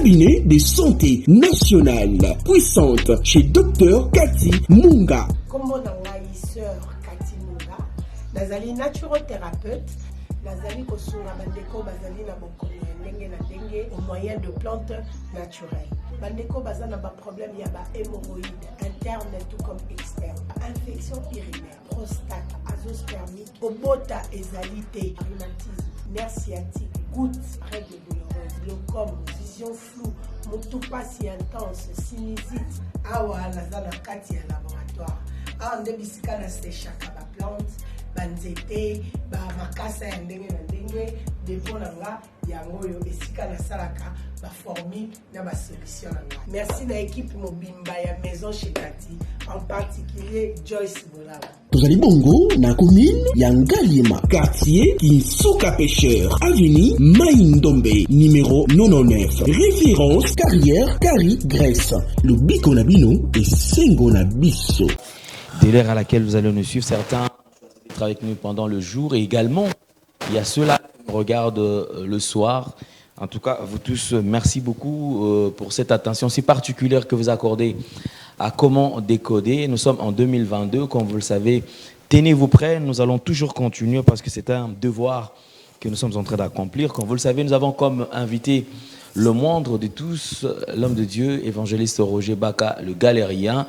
cabinet de santé nationale puissante chez Dr Cathy Munga. Comme sœur Cathy Munga, nazali naturothérapeute, nazali kosunga bandeko bazali na bokono ndenge na ndenge au moyen de plantes naturelles. Bandeko bazana ba problème ya ba hémorroïdes interne tout comme externe, infection urinaire, prostate, azoospermie, obota ezalité, rhumatisme, nerf sciatique, gouttes, règles douloureuses, glaucome, vision floue, motopathie intense, sinusite, awa nazana kati ya laboratoire. Ah, nde bisika na séchaka ba plante, banzete, ba makasa ya ndenge na ndenge, depo na nga yango yo esika na salaka ba formule na ba solution na nga. Merci na équipe mobimba ya maison chez Cathy, en particulier Joyce Bolaba. Tozali bongo na commune ya Ngaliema, quartier Kinsuka Pêcheur, avenue Maïndombe, numéro 99. Référence carrière Kari Grèce. Le Biko Nabino et Sengo Nabiso. Dès l'heure à laquelle vous allez nous suivre, certains être avec nous pendant le jour et également il y a ceux-là qui regardent le soir. En tout cas, vous tous, merci beaucoup pour cette attention si particulière que vous accordez à comment décoder. Nous sommes en 2022, comme vous le savez. Tenez-vous prêts, nous allons toujours continuer parce que c'est un devoir que nous sommes en train d'accomplir. Comme vous le savez, nous avons comme invité le moindre de tous, l'homme de Dieu, évangéliste Roger Baka, le galérien.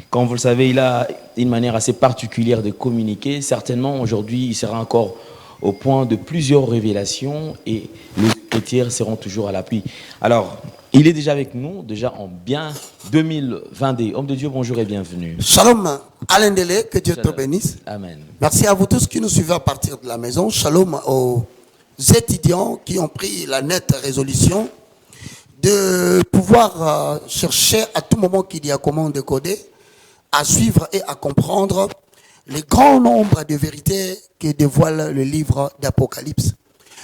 Comme vous le savez, il a une manière assez particulière de communiquer. Certainement, aujourd'hui, il sera encore au point de plusieurs révélations et les chrétiens seront toujours à l'appui. Alors, il est déjà avec nous, déjà en bien 2022. Homme de Dieu, bonjour et bienvenue. Shalom, Alain Delé, que Dieu te bénisse. Amen. Merci à vous tous qui nous suivez à partir de la maison. Shalom aux étudiants qui ont pris la nette résolution de pouvoir chercher à tout moment qu'il y a comment décoder, à suivre et à comprendre les grands nombres de vérités que dévoile le livre d'Apocalypse.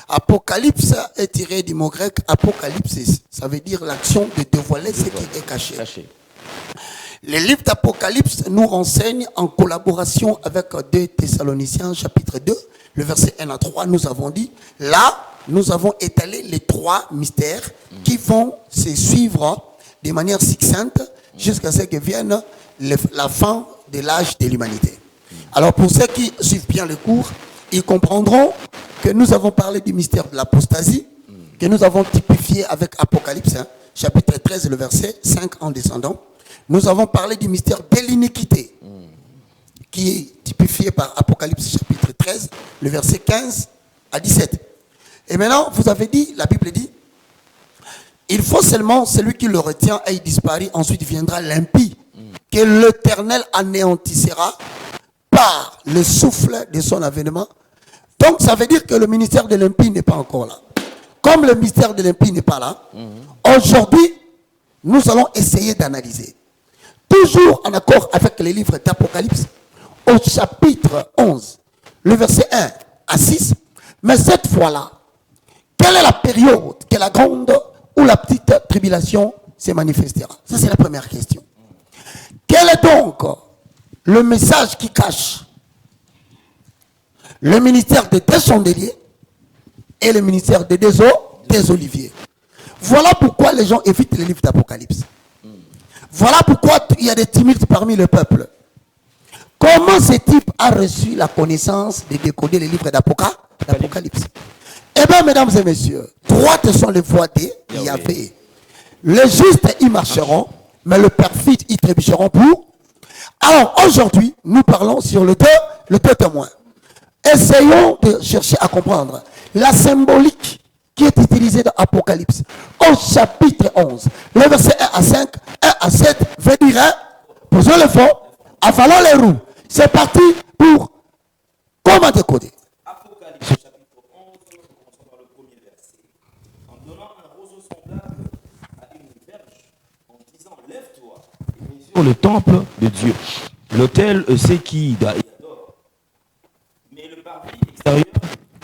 Apocalypse est tiré du mot grec apocalypsis. Ça veut dire l'action de dévoiler ce qui est caché. Le livre d'Apocalypse nous renseigne en collaboration avec 2 Thessaloniciens chapitre 2, le verset 1 à 3, nous avons dit, là, nous avons étalé les 3 mystères qui vont se suivre de manière succincte jusqu'à ce que vienne la fin de l'âge de l'humanité. Alors pour ceux qui suivent bien le cours, ils comprendront que nous avons parlé du mystère de l'apostasie, que nous avons typifié avec Apocalypse, chapitre 13, le verset 5 en descendant. Nous avons parlé du mystère de l'iniquité, qui est typifié par Apocalypse, chapitre 13, le verset 15 à 17. Et maintenant, vous avez dit, la Bible dit, il faut seulement celui qui le retient et il disparaît, ensuite viendra l'impie, que l'Éternel anéantira par le souffle de son avènement. Donc ça veut dire que le ministère de l'impie n'est pas encore là. Comme le ministère de l'impie n'est pas là, aujourd'hui, nous allons essayer d'analyser. Toujours en accord avec les livres d'Apocalypse, au chapitre 11, le verset 1 à 6, mais cette fois-là, quelle est la période que la grande ou la petite tribulation se manifestera? Ça c'est la première question. Quel est donc le message qui cache le ministère des chandeliers et le ministère des oliviers? Voilà pourquoi les gens évitent les livres d'Apocalypse. Voilà pourquoi il y a des tumultes parmi le peuple. Comment ce type a reçu la connaissance de décoder les livres d'Apocalypse? Eh bien, mesdames et messieurs, droites sont les voies de Yahvé. Les justes y marcheront, mais les perfides y trébucheront pour. Alors, aujourd'hui, nous parlons sur le deux témoins. Essayons de chercher à comprendre la symbolique qui est utilisée dans Apocalypse. Au chapitre 11, le verset 1 à 5, 1 à 7, veut dire, posons le fond, avalons les roues. C'est parti pour comment décoder. Apocalypse chapitre 11, commençons par le premier verset. En donnant un roseau semblable à une verge, en disant lève-toi et mesure le temple de Dieu. L'autel s'équide et adore. Mais le parvis extérieur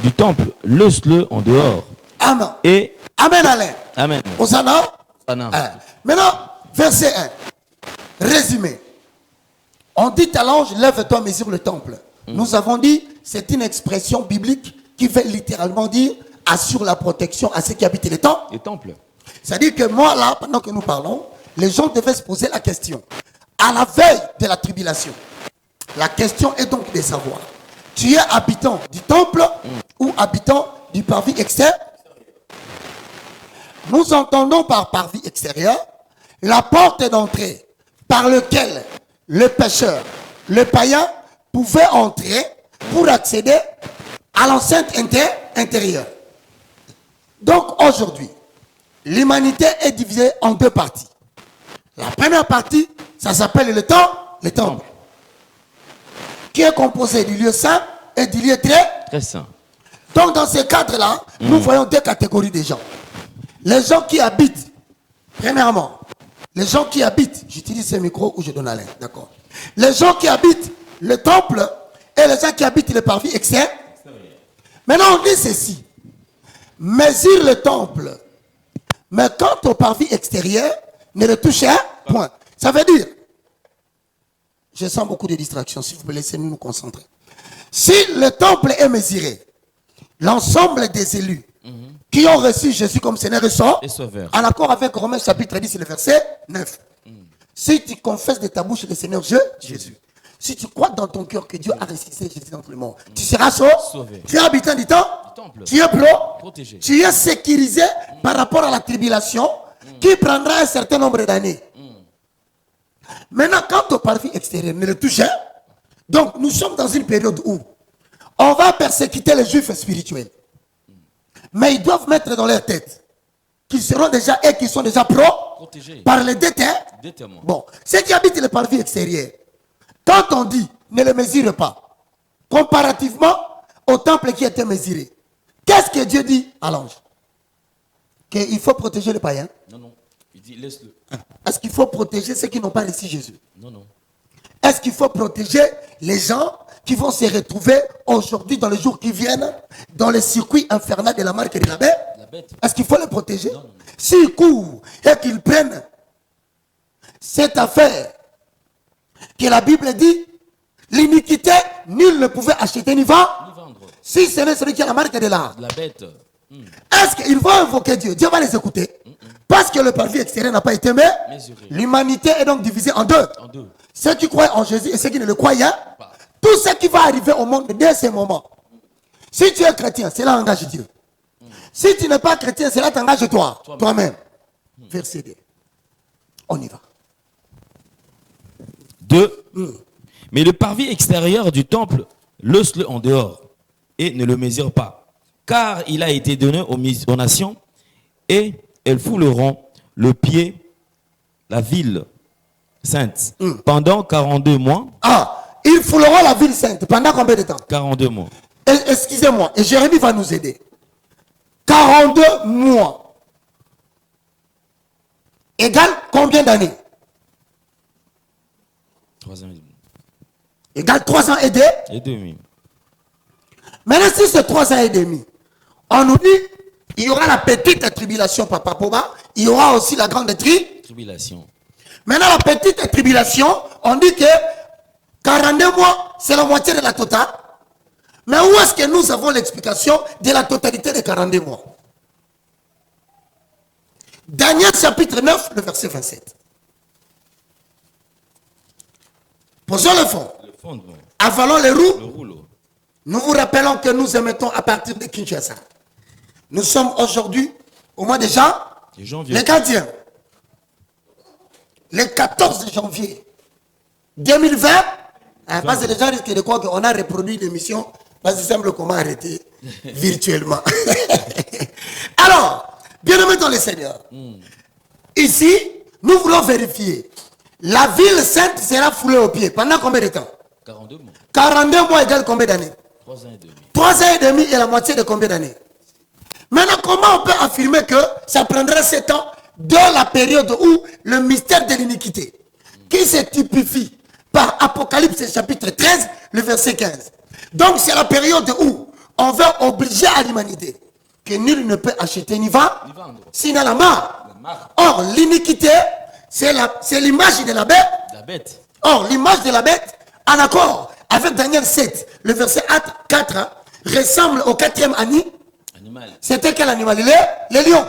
du temple, laisse-le en dehors. Amen. Et Amen, Alain. Amen. Hosanna. Maintenant, verset 1. Résumé. On dit à l'ange, lève-toi, mesure le temple. Nous avons dit, c'est une expression biblique qui veut littéralement dire, assure la protection à ceux qui habitent les temples. C'est-à-dire que moi, là, pendant que nous parlons, les gens devaient se poser la question. À la veille de la tribulation, la question est donc de savoir, tu es habitant du temple ou habitant du parvis extérieur? Nous entendons par parvis extérieur la porte d'entrée par laquelle le pécheur, le païen, pouvait entrer pour accéder à l'enceinte intérieure. Donc aujourd'hui, l'humanité est divisée en deux parties. La première partie, ça s'appelle le temple, qui est composé du lieu saint et du lieu très saint. Donc dans ce cadre-là, nous voyons deux catégories de gens. Les gens qui habitent, premièrement, les gens qui habitent, j'utilise ce micro ou je donne à l'air, d'accord. Les gens qui habitent le temple et les gens qui habitent le parvis extérieur. Maintenant on dit ceci, mesure le temple, mais quant au parvis extérieur, ne le touchez point. Ça veut dire, je sens beaucoup de distractions, si vous me laissez nous concentrer. Si le temple est mesuré, l'ensemble des élus qui ont reçu Jésus comme Seigneur et Sauveur, en accord avec Romains chapitre 10, le verset 9. Si tu confesses de ta bouche le Seigneur Jésus, si tu crois dans ton cœur que Dieu a ressuscité Jésus d'entre les morts, tu seras sauvé. Tu es habitant du temple, tu es protégé, tu es sécurisé par rapport à la tribulation qui prendra un certain nombre d'années. Maintenant, quant au parvis extérieur, ne le touchez. Donc, nous sommes dans une période où on va persécuter les juifs spirituels. Mais ils doivent mettre dans leur tête qu'ils seront déjà et qu'ils sont déjà protégés par les déterminants. Bon, ceux qui habitent le parvis extérieur, quand on dit ne le mesure pas, comparativement au temple qui était mesuré, qu'est-ce que Dieu dit à l'ange? Qu'il faut protéger les païens? Non, non. Il dit laisse-le. Est-ce qu'il faut protéger ceux qui n'ont pas reçu Jésus? Non, non. Est-ce qu'il faut protéger les gens qui vont se retrouver aujourd'hui, dans les jours qui viennent, dans le circuit infernal de la marque de la bête? Est-ce qu'il faut les protéger? Non, non, non. S'ils courent et qu'ils prennent cette affaire que la Bible dit, l'iniquité, nul ne pouvait acheter ni vendre. Si ce n'est celui qui a la marque de la bête. Est-ce qu'ils vont invoquer Dieu? Dieu va les écouter. Parce que le parvis extérieur n'a pas été mesuré. L'humanité est donc divisée en deux. Ceux qui croient en Jésus et ceux qui ne le croient pas. Tout ce qui va arriver au monde dès ce moment. Si tu es chrétien, cela engage Dieu. Si tu n'es pas chrétien, cela t'engage toi-même. Verset 2. On y va. 2. Mais le parvis extérieur du temple, laisse-le en dehors et ne le mesure pas. Car il a été donné aux nations et elles fouleront le pied, la ville sainte, pendant 42 mois. Ah, ils fouleront la ville sainte pendant combien de temps? 42 mois. Excusez-moi, et Jérémie va nous aider. 42 mois. Égale combien d'années? 3 ans et demi. Égale 3 ans et demi. Maintenant, si c'est 3 ans et demi, on nous dit, il y aura la petite tribulation, Papa Poba, il y aura aussi la grande tribulation. Maintenant, la petite tribulation, on dit que 42 mois, c'est la moitié de la totale. Mais où est-ce que nous avons l'explication de la totalité des 42 mois? Daniel chapitre 9, le verset 27. Posons le fond. Avalons les roues. Nous vous rappelons que nous émettons à partir de Kinshasa. Nous sommes aujourd'hui au mois de janvier. Le 14. Le 14 janvier 2020. Parce que les gens risquent de croire qu'on a reproduit l'émission. Parce que c'est simple comment arrêter virtuellement. Alors, bien aimé dans le Seigneur. Ici, nous voulons vérifier. La ville sainte sera foulée aux pieds. Pendant combien de temps? 42 mois. 42 mois égale combien d'années? 3 ans et demi. 3 ans et demi et la moitié de combien d'années? Maintenant, comment on peut affirmer que ça prendra 7 ans de la période où le mystère de l'iniquité, qui se typifie par Apocalypse chapitre 13, le verset 15. Donc c'est la période où on va obliger à l'humanité que nul ne peut acheter ni vendre, sinon la mort. Or, l'iniquité, c'est l'image de la bête. Or, l'image de la bête, en accord avec Daniel 7, le verset 4, ressemble au 4e L'animal. C'était quel animal? Les lions.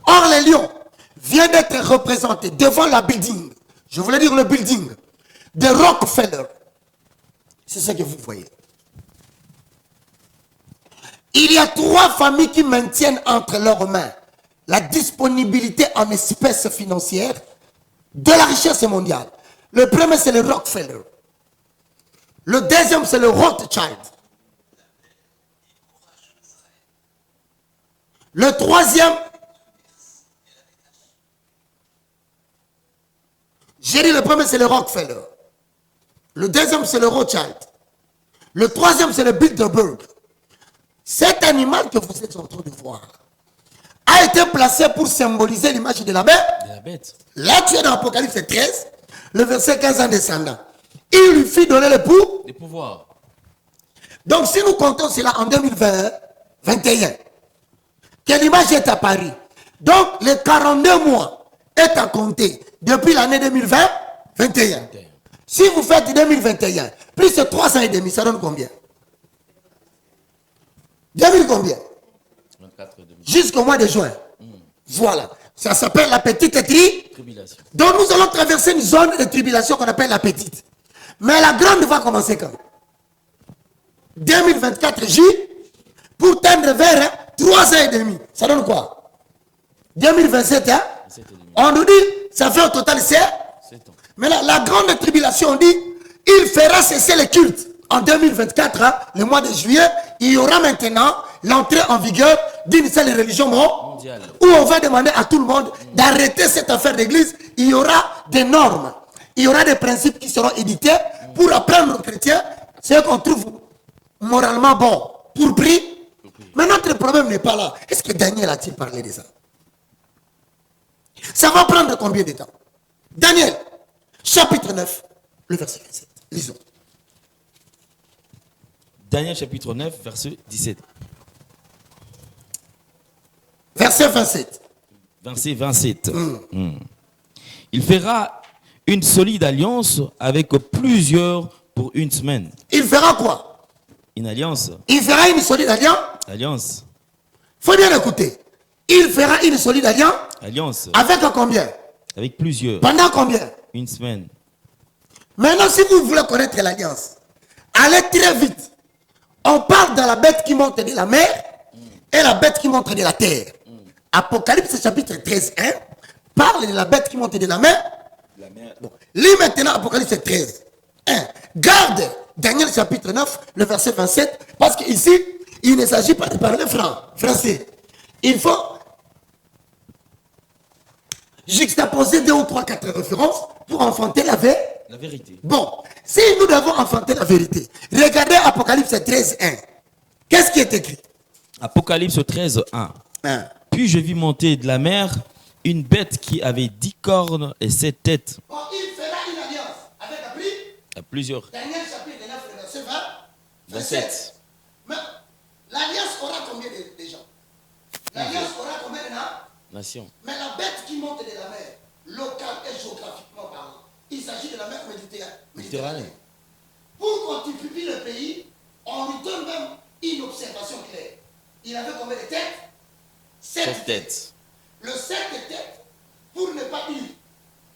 Or, les lions viennent d'être représentés devant la building. Je voulais dire le building de Rockefeller. C'est ce que vous voyez. Il y a 3 familles qui maintiennent entre leurs mains la disponibilité en espèces financières de la richesse mondiale. Le premier, c'est le Rockefeller. Le deuxième, c'est le Rothschild. Le troisième, j'ai dit le premier, c'est le Rockefeller. Le deuxième, c'est le Rothschild. Le troisième, c'est le Bilderberg. Cet animal que vous êtes en train de voir a été placé pour symboliser l'image de la bête. De la bête. Là, tu es dans l'Apocalypse 13, le verset 15 en descendant. Il lui fit donner le pouls. Les pouvoirs. Donc, si nous comptons cela en 2021, que l'image est apparue. Donc, les 42 mois est à compter depuis l'année 2021. Si vous faites 2021, plus de 3 ans et demi, ça donne combien? 2000 combien? 24 et demi. Jusqu'au mois de juin. Voilà. Ça s'appelle la petite Tribulation. Donc nous allons traverser une zone de tribulation qu'on appelle la petite. Mais la grande va commencer quand? 2024 J pour tendre vers 3 ans et demi. Ça donne quoi? 2027, hein? On nous dit, ça fait au total 7 ans. Mais la grande tribulation, on dit, il fera cesser le culte. En 2024, hein, le mois de juillet, il y aura maintenant l'entrée en vigueur d'une seule religion mondiale. Où on va demander à tout le monde d'arrêter cette affaire d'église. Il y aura des normes, il y aura des principes qui seront édités pour apprendre aux chrétiens ce qu'on trouve moralement bon pour prix. Mais notre problème n'est pas là. Est-ce que Daniel a-t-il parlé de ça? Ça va prendre combien de temps? Daniel, chapitre 9, le verset 27. Lisons. Daniel chapitre 9, verset 17. Verset 27. Verset 27. Il fera une solide alliance avec plusieurs pour une semaine. Il fera quoi? Une alliance. Il fera une solide alliance. Alliance. Faut bien écouter. Il fera une solide alliance. Alliance. Avec combien? Avec plusieurs. Pendant combien? Une semaine. Maintenant, si vous voulez connaître l'alliance, allez très vite. On parle de la bête qui monte de la mer et la bête qui monte de la terre. Apocalypse chapitre 13, 1 parle de la bête qui monte de la mer. Bon. Lis maintenant Apocalypse 13, 1. Garde Daniel chapitre 9, le verset 27, parce qu'ici, il ne s'agit pas de parler français. Il faut juxtaposer 2 ou 3, 4 références pour enfanter la vérité. Bon, si nous devons enfanter la vérité, regardez Apocalypse 13, 1. Qu'est-ce qui est écrit? Apocalypse 13, 1. Puis je vis monter de la mer une bête qui avait 10 cornes et 7 têtes. Bon, il fera une alliance avec à plusieurs. Daniel chapitre 9, verset 20. 27. Mais l'alliance aura combien de gens? L'alliance aura combien de nations? Mais la bête qui monte de la mer, locale et géographiquement parlant, il s'agit de la mer Méditerranée. Pour qu'on typifie le pays, on lui donne même une observation claire. Il avait combien de têtes? 7 têtes. Le 7 têtes, pour ne pas dire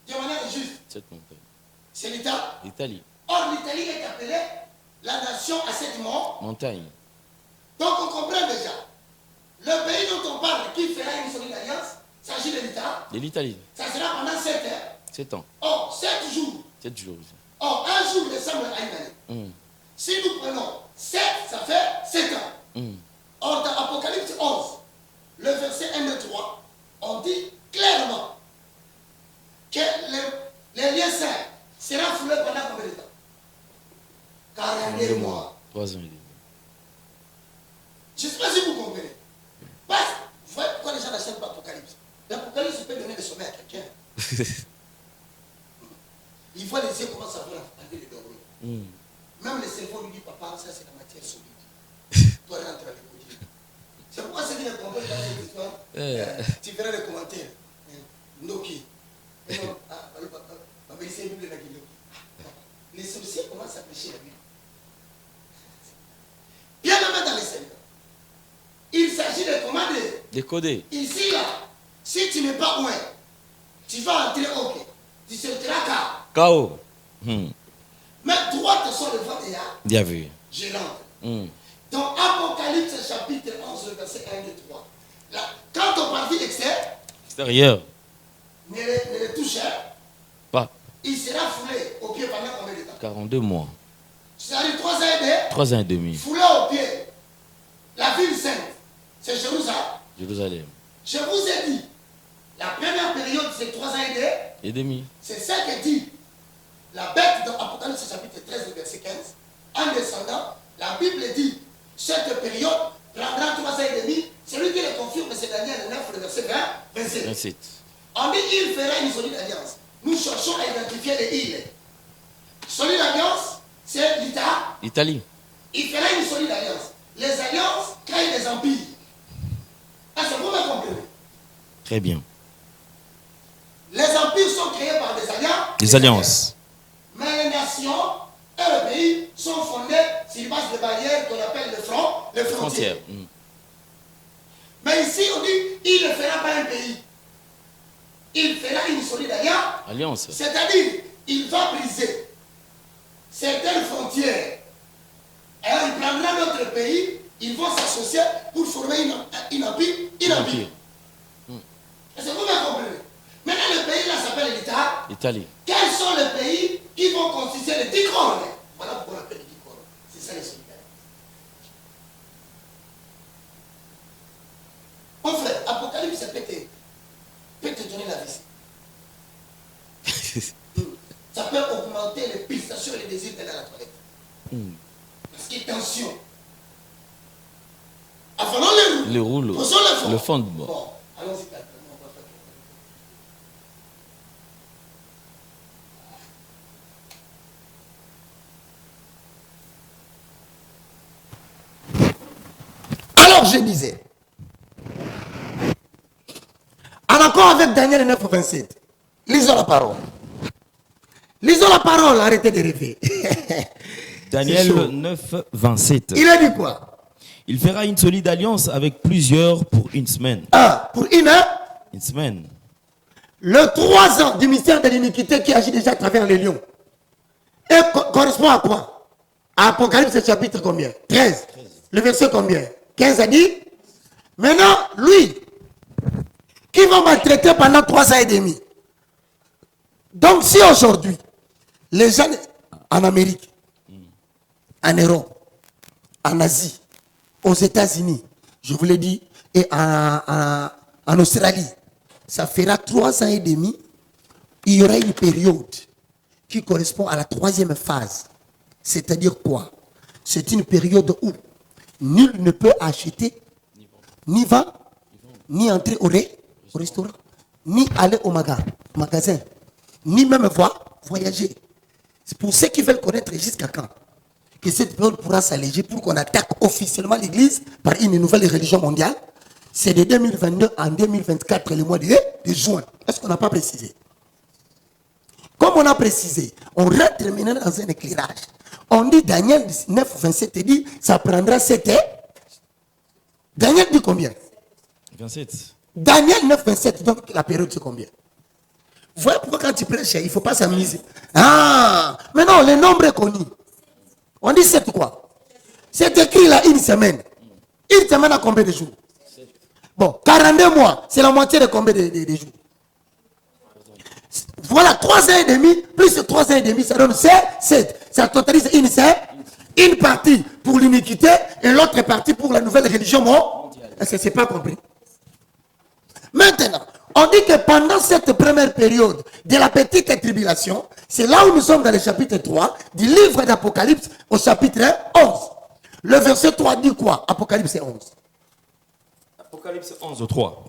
de manière juste, 7 montagnes. c'est l'État. L'Italie. Or, l'Italie est appelée la nation à 7 montagnes. Donc, on comprend déjà. Le pays dont on parle, qui fera une solide alliance, s'agit de l'État. De l'Italie. Ça sera pendant 7 ans. 7 ans. Or, 7 jours. 7 jours. Or, un jour ressemble à une année. Si nous prenons 7, ça fait 7 ans. Or, dans Apocalypse 11, le verset 1 et 3, on dit clairement que les liens saints seront foulés pendant combien de temps? 42 mois. 3 ans et demi. Je ne sais pas si vous comprenez. Parce que vous voyez pourquoi les gens n'achètent pas l'Apocalypse. L'Apocalypse peut donner des sommets à quelqu'un. Il voit les yeux commencent à voir la vie de dormir. Même le cerveau lui dit, papa, ça c'est la matière solide. Toi, rentre avec le Dieu. C'est pourquoi ceux qui ne comprennent pas cette histoire, tu verras les commentaires. Noki. Les sorciers commencent à pêcher la Bible. Bien même dans les Seigneurs. Il s'agit de Décoder. Ici, là, si tu n'es pas loin, tu vas entrer, ok. Tu seras KO. Mais droite sur le vent déjà. Bien vu. Je l'entre. Dans Apocalypse chapitre 11, verset 1 et 3. Là, quand on partit extérieur, ne le touche pas. Il sera foulé au pied pendant combien de temps? 42 mois. C'est-à-dire 3 ans et demi. 3 ans et demi. Foulé au pied. La ville sainte, c'est Jérusalem. Jérusalem. Je vous ai dit, la première période, c'est 3 ans et demi. Et demi. C'est ça que dit la bête dans Apocalypse chapitre 13, verset 15. En descendant, la Bible dit, cette période prendra 3 ans et demi. Celui qui le confirme, c'est Daniel 9, le verset 20, 27. 27. On dit qu'il fera une solide alliance. Nous cherchons à identifier les îles. Solide alliance, c'est Italie. Il fera une solide alliance. Les alliances créent des empires. Est-ce que vous me comprenez? Très bien. Les empires sont créés par des alliances. Des alliances. Mais les nations et le pays sont fondés sur base de barrières qu'on appelle les frontières. Mais ici, on dit, il ne fera pas un pays. Il fera une solide alliance. C'est-à-dire, il va briser certaines frontières. Et il prendra notre pays, ils vont s'associer pour former une empire. Est-ce que vous me comprenez? Maintenant, le pays là s'appelle l'Italie. Quels sont les pays qui vont constituer les 10 couronnes? Voilà pourquoi on appelle les 10 couronnes. C'est ça les solidaires. Mon frère, Apocalypse peut te donner la vie. Ça peut augmenter les pulsations et les désirs d'aller à la toilette. Parce qu'il y a tension. Affanons les roues. Posons le fond de bord. Bon, allons-y. Alors je disais, en accord avec Daniel 9, 27, lisons la parole. Lisons la parole, arrêtez de rêver. Daniel 9, 27. Il a dit quoi? Il fera une solide alliance avec plusieurs pour une semaine. Pour une semaine. Le 3 ans du mystère de l'iniquité qui agit déjà à travers les lions. Et correspond à quoi? À Apocalypse chapitre combien? 13. Le verset combien? 15 a dit. Maintenant, lui, qui va maltraiter pendant 3 ans et demi. Donc, si aujourd'hui, les gens en Amérique, en Europe, en Asie, aux États-Unis, je vous l'ai dit, et en Australie, ça fera 3 ans et demi, il y aura une période qui correspond à la 3e phase. C'est-à-dire quoi? C'est une période où nul ne peut acheter, ni vendre, ni entrer au restaurant, ni aller au magasin, ni même voyager. C'est pour ceux qui veulent connaître jusqu'à quand que cette période pourra s'alléger pour qu'on attaque officiellement l'Église par une nouvelle religion mondiale. C'est de 2022 en 2024, le mois de juin. Est-ce qu'on n'a pas précisé? Comme on a précisé, on rentre maintenant dans un éclairage. On dit Daniel 9, 27 dit, ça prendra 7 ans. Daniel dit combien? 27. Daniel 9, 27, donc la période c'est combien? Vous voyez pourquoi quand tu prêches, il ne faut pas s'amuser. Mais non, le nombre est connu. On dit 7 quoi? C'est écrit là une semaine. Une semaine a combien de jours? Bon, 42 mois, c'est la moitié de combien de jours? Voilà, 3 ans et demi, plus 3 ans et demi, ça donne 7. Ça totalise une partie pour l'iniquité et l'autre partie pour la nouvelle religion mondiale. Est-ce que c'est pas compris? Maintenant, on dit que pendant cette première période de la petite tribulation, c'est là où nous sommes dans le chapitre 3 du livre d'Apocalypse au chapitre 11. Le verset 3 dit quoi? Apocalypse 11. Apocalypse 11, 3.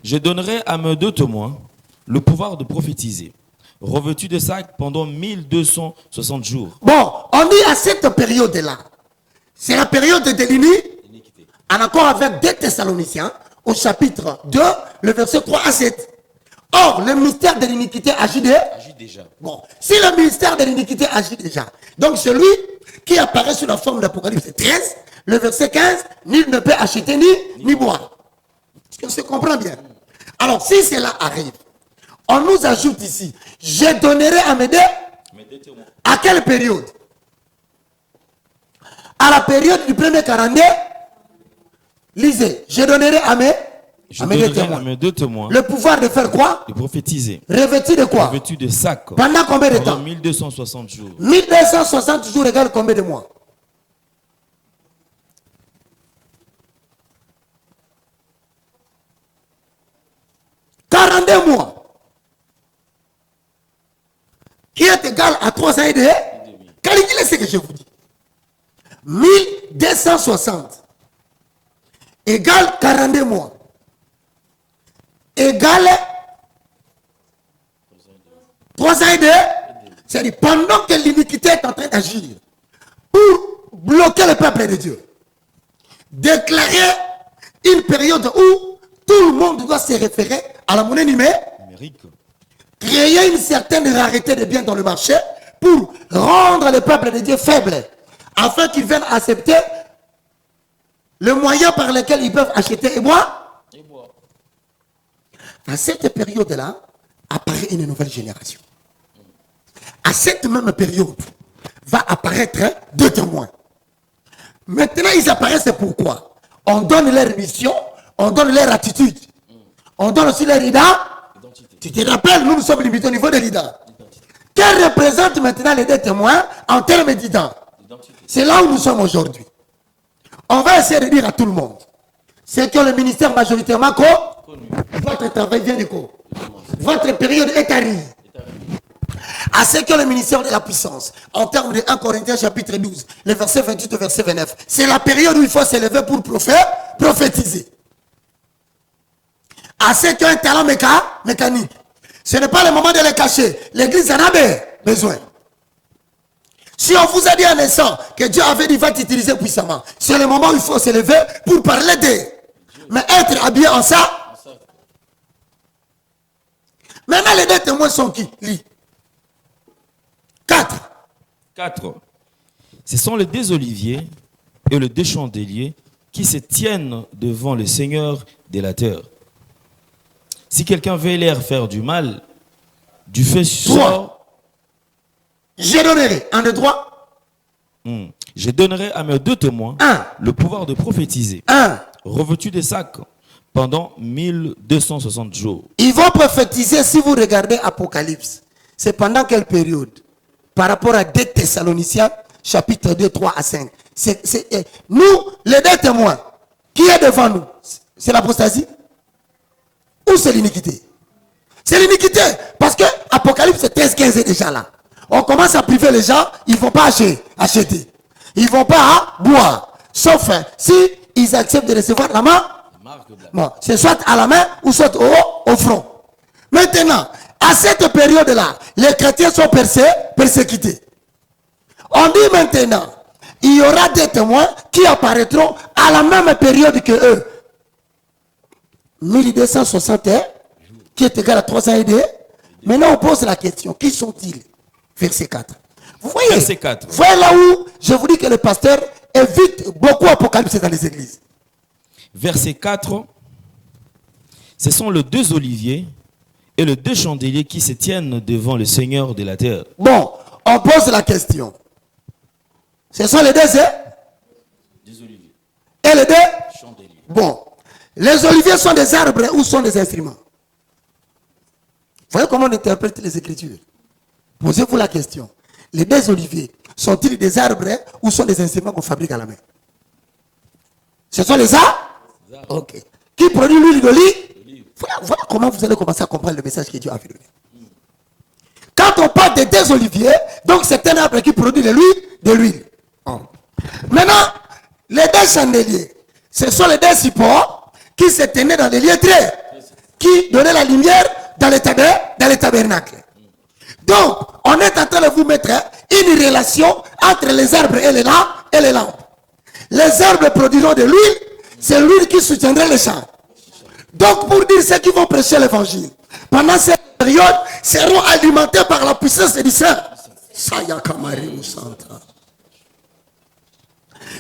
Je donnerai à mes 2 témoins le pouvoir de prophétiser, revêtus de sacs pendant 1260 jours. Bon, on dit à cette période-là, c'est la période de l'iniquité, en accord avec 2 Thessaloniciens, au chapitre 2, le verset 3 à 7. Or, le mystère de l'iniquité agit déjà. Bon, si le mystère de l'iniquité agit déjà, donc celui qui apparaît sous la forme d'Apocalypse 13, Le verset 15, nul ne peut acheter ni boire. Est-ce qu'on se comprend bien? Alors, si cela arrive, on nous ajoute ici, je donnerai à mes deux témoins. À quelle période? À la période du premier 42, lisez, je donnerai à mes deux témoins. Le pouvoir de faire quoi? De prophétiser. Revêtu de quoi? Revêtu de sac. Pendant combien de temps? 1260 jours. 1260 jours égale combien de mois? « 42 mois. Qui est égal à 3 ans et demi. Calculez ce que je vous dis. 1260 égale 42 mois. Égale 3 ans et demi. C'est-à-dire pendant que l'iniquité est en train d'agir pour bloquer le peuple de Dieu. Déclarer une période où tout le monde doit se référer à la monnaie numérique. Créer une certaine rareté de biens dans le marché pour rendre le peuple de Dieu faible, afin qu'ils viennent accepter le moyen par lequel ils peuvent acheter et boire. À cette période-là, apparaît une nouvelle génération. À cette même période, va apparaître deux témoins. Maintenant, ils apparaissent pourquoi? On donne leur mission, on donne leur attitude. On donne aussi leur identité. Tu te rappelles, nous sommes limités au niveau de l'IDA. Quels représentent maintenant les deux témoins en termes d'identité? C'est là où nous sommes aujourd'hui. On va essayer de dire à tout le monde, c'est que le ministère majoritairement connu. Votre travail vient de quoi? Votre période est arrivée. À ce que le ministère de la puissance, en termes de 1 Corinthiens chapitre 12, le verset 28 au verset 29, c'est la période où il faut s'élever pour prophétiser. À ce qu'un talent mécanique, ce n'est pas le moment de le cacher. L'église en a besoin. Si on vous a dit un instant que Dieu avait dit va t'utiliser puissamment, c'est le moment où il faut se lever pour parler d'eux. Mais être habillé en ça. Maintenant, les deux témoins sont qui? Lis. 4. Ce sont les deux oliviers et le deux chandeliers qui se tiennent devant le Seigneur de la terre. Si quelqu'un veut leur faire du mal, du feu sort. Je donnerai, un de droit. Je donnerai à mes deux témoins le pouvoir de prophétiser. Revêtus de sacs pendant 1260 jours. Ils vont prophétiser si vous regardez Apocalypse. C'est pendant quelle période? Par rapport à 2 Thessaloniciens, chapitre 2, 3 à 5. Nous, les deux témoins, qui est devant nous? C'est l'apostasie? Ou c'est l'iniquité? C'est l'iniquité. Parce que Apocalypse 13, 15 est déjà là. On commence à priver les gens, ils ne vont pas acheter. Ils ne vont pas boire. Sauf si ils acceptent de recevoir la main. Bon, c'est soit à la main ou soit au front. Maintenant, à cette période-là, les chrétiens sont persécutés. On dit maintenant, il y aura des témoins qui apparaîtront à la même période que eux. 1261, qui est égal à 3 ans et demi. Maintenant, on pose la question, qui sont-ils? Verset 4. Vous voyez, verset 4. Voyez là où je vous dis que le pasteur évite beaucoup Apocalypse dans les églises. Verset 4. Ce sont les deux oliviers et les deux chandeliers qui se tiennent devant le Seigneur de la terre. Bon, on pose la question. Ce sont les deux oliviers et les deux chandeliers. Bon. Les oliviers sont des arbres ou sont des instruments? Vous voyez comment on interprète les Écritures? Posez-vous la question. Les deux oliviers sont-ils des arbres ou sont des instruments qu'on fabrique à la main? Ce sont les arbres? Ok. Qui produit l'huile d'olive? Voilà comment vous allez commencer à comprendre le message que Dieu a fait donner. Quand on parle des deux oliviers, donc c'est un arbre qui produit de l'huile. Oh. Maintenant, les deux chandeliers, ce sont les deux supports qui se tenaient dans les lieux qui donnaient la lumière dans les tabernacles. Donc, on est en train de vous mettre une relation entre les arbres et les lampes. Les arbres produiront de l'huile, c'est l'huile qui soutiendra les champs. Donc, pour dire ceux qui vont prêcher l'évangile, pendant cette période, seront alimentés par la puissance du Saint.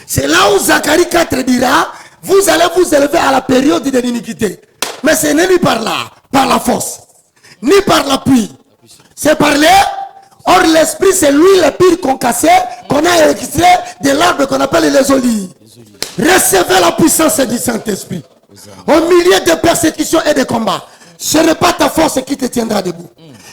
C'est là où Zacharie 4 dira, vous allez vous élever à la période de l'iniquité. Mais ce n'est ni par là, par la force, ni par l'appui. C'est par l'air. Or l'esprit, c'est lui le pire concassé qu'on a extrait de l'arbre qu'on appelle les olives. Recevez la puissance du Saint-Esprit. Au milieu de persécutions et de combats, ce n'est pas ta force qui te tiendra debout.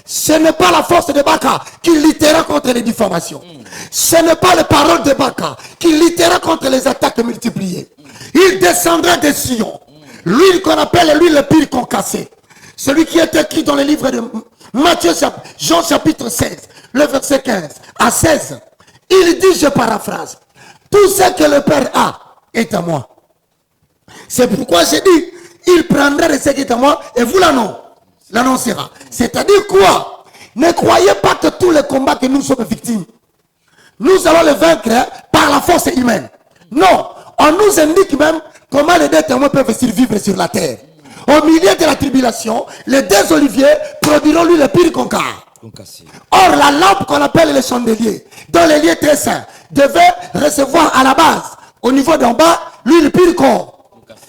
Ce n'est pas la force de Baka qui luttera contre les diffamations. Ce n'est pas les paroles de Baka qui luttera contre les attaques multipliées. Il descendra des Sion. Lui qu'on appelle lui le pire concassé. Celui qui est écrit dans le livre de Matthieu, Jean chapitre 16, le verset 15 à 16. Il dit, je paraphrase, tout ce que le Père a est à moi. C'est pourquoi j'ai dit, il prendra de ce qui est à moi et vous l'annoncera. C'est-à-dire quoi? Ne croyez pas que tous les combats que nous sommes victimes, nous allons les vaincre par la force humaine. Non, on nous indique même comment les deux témoins peuvent survivre sur la terre. Au milieu de la tribulation, les deux oliviers produiront lui le pire concassé. Or, la lampe qu'on appelle le chandelier, dans les lieux très saints, devait recevoir à la base, au niveau d'en bas, l'huile pire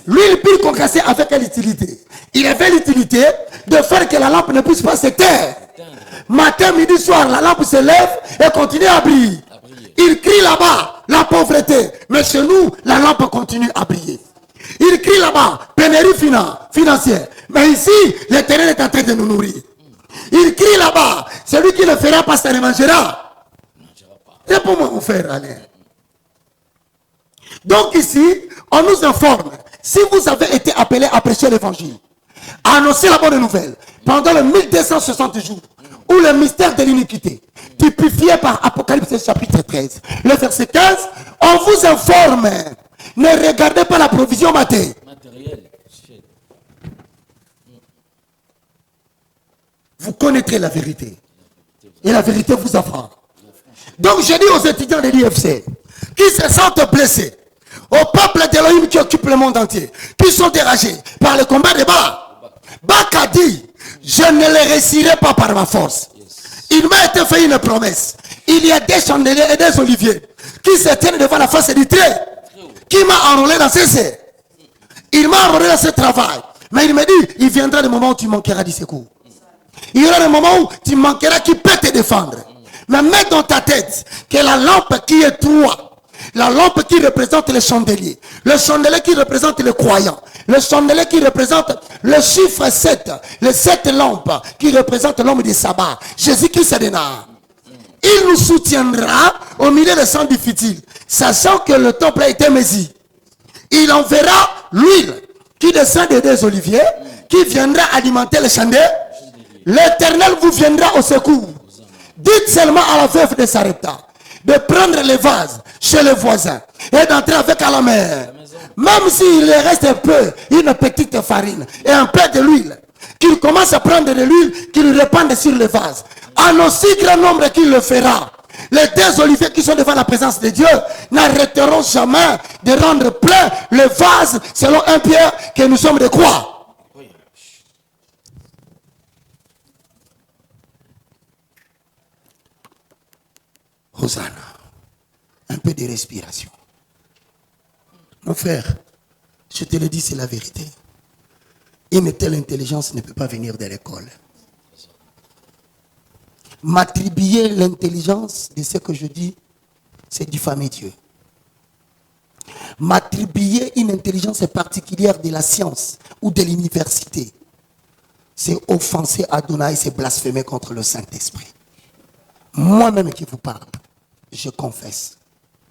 l'huile pire concassée avec quelle utilité? Il avait l'utilité de faire que la lampe ne puisse pas se taire. Matin, midi, soir, la lampe se lève et continue à briller. Il crie là-bas, la pauvreté. Mais chez nous, la lampe continue à briller. Il crie là-bas, pénurie financière. Mais ici, l'Éternel est en train de nous nourrir. Il crie là-bas, celui qui ne fera pas, ça ne mangera. Réponds-moi, mon frère Alain. Donc ici, on nous informe, si vous avez été appelé à prêcher l'évangile, à annoncer la bonne nouvelle, pendant les 1260 jours, où le mystère de l'iniquité, typifié par Apocalypse chapitre 13, le verset 15, on vous informe, ne regardez pas la provision matérielle. Vous connaîtrez la vérité. Et la vérité vous affranchira. Donc je dis aux étudiants de l'IFC, qui se sentent blessés, au peuple d'Elohim qui occupe le monde entier, qui sont dérangés par le combat de Bak a dit, je ne les réussirai pas par ma force. Il m'a été fait une promesse. Il y a des chandeliers et des oliviers qui se tiennent devant la face du trait, qui m'a enrôlé dans ce serres. Il m'a enrôlé dans ce travail. Mais il me dit, il viendra le moment où tu manqueras du secours. Il y aura le moment où tu manqueras qui peut te défendre. Mais mets dans ta tête que la lampe qui est toi, la lampe qui représente le chandelier qui représente le croyant, le chandelier qui représente le chiffre 7, les 7 lampes qui représentent l'homme du sabbat, Jésus-Christ de Nazareth. Il nous soutiendra au milieu des sangs difficiles, sachant que le temple a été maisi. Il enverra l'huile qui descend des deux oliviers, qui viendra alimenter le chandelier. L'Éternel vous viendra au secours. Dites seulement à la veuve de Sarepta de prendre les vases chez le voisin et d'entrer avec à la mer. Même s'il reste un peu, une petite farine et un peu de l'huile, qu'il commence à prendre de l'huile, qu'il répande sur le vase. En aussi grand nombre qu'il le fera. Les deux oliviers qui sont devant la présence de Dieu n'arrêteront jamais de rendre plein le vase selon 1 Pierre que nous sommes de quoi? Hosanna. Un peu de respiration. Mon frère, je te le dis, c'est la vérité. Une telle intelligence ne peut pas venir de l'école. M'attribuer l'intelligence de ce que je dis, c'est diffamer Dieu. M'attribuer une intelligence particulière de la science ou de l'université, c'est offenser Adonai, c'est blasphémer contre le Saint-Esprit. Moi-même qui vous parle, je confesse,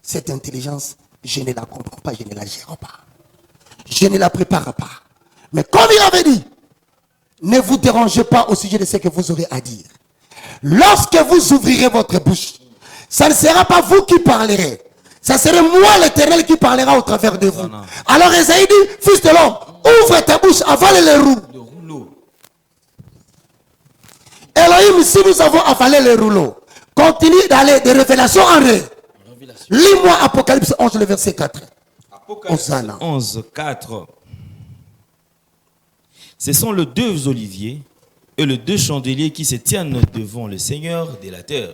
cette intelligence, je ne la comprends pas, je ne la gère pas. Je ne la prépare pas. Mais comme il avait dit, ne vous dérangez pas au sujet de ce que vous aurez à dire. Lorsque vous ouvrirez votre bouche, ça ne sera pas vous qui parlerez. Ça sera moi l'Éternel qui parlera au travers de vous. Alors Esaïe dit, fils de l'homme, ouvre ta bouche, avale les roues. Elohim, si nous avons avalé les rouleaux, continue d'aller de révélation en ré. Lis-moi Apocalypse 11, le verset 4. Apocalypse 11, 4. Ce sont les deux oliviers et les deux chandeliers qui se tiennent devant le Seigneur de la terre.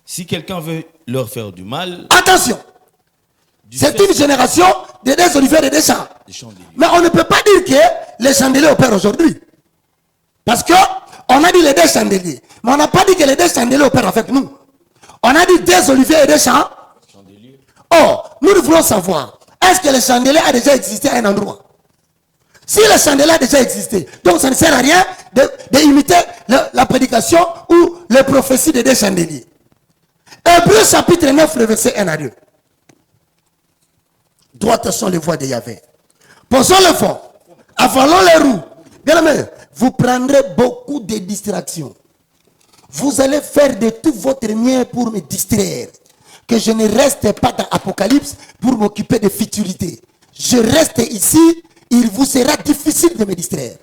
Si quelqu'un veut leur faire du mal, attention, C'est une génération de des oliviers et des champs. Mais on ne peut pas dire que les chandeliers opèrent aujourd'hui. Parce que on a dit les deux chandeliers. Mais on n'a pas dit que les deux chandeliers opèrent avec nous. On a dit des oliviers et des champs. Or, nous voulons savoir, est-ce que le chandelier a déjà existé à un endroit? Si le chandelier a déjà existé, donc ça ne sert à rien d'imiter la prédication ou les prophéties des deux chandeliers. Hébreux chapitre 9, le verset 1 à 2. Droites sont les voies de Yahvé. Posons le fond. Avalons les roues. Bien aimé, vous prendrez beaucoup de distractions. Vous allez faire de tout votre mieux pour me distraire. Que je ne reste pas dans Apocalypse pour m'occuper de futurités. Je reste ici, il vous sera difficile de me distraire.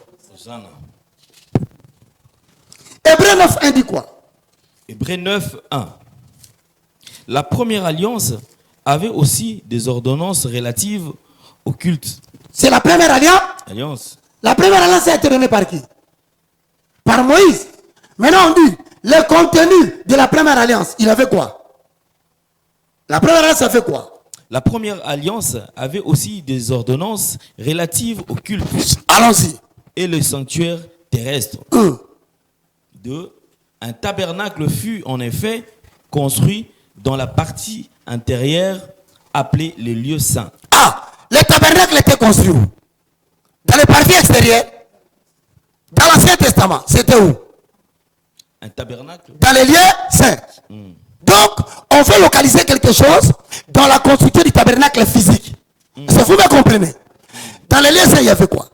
Hébreux 9, 1 dit quoi? Hébreux 9, 1. La première alliance avait aussi des ordonnances relatives au culte. C'est la première alliance? La première alliance a été donnée par qui? Par Moïse. Maintenant on dit, le contenu de la première alliance, il avait quoi? La première alliance a fait quoi? La première alliance avait aussi des ordonnances relatives au culte. Allons-y. Et le sanctuaire terrestre. 2. Un tabernacle fut en effet construit dans la partie intérieure appelée les lieux saints. Ah, le tabernacle était construit où? Dans les parties extérieures? Dans l'Ancien Testament, c'était où? Un tabernacle? Dans les lieux saints. Donc, on veut localiser quelque chose dans la construction du tabernacle physique. C'est vous me comprenez? Dans les lieux saints, il y avait quoi?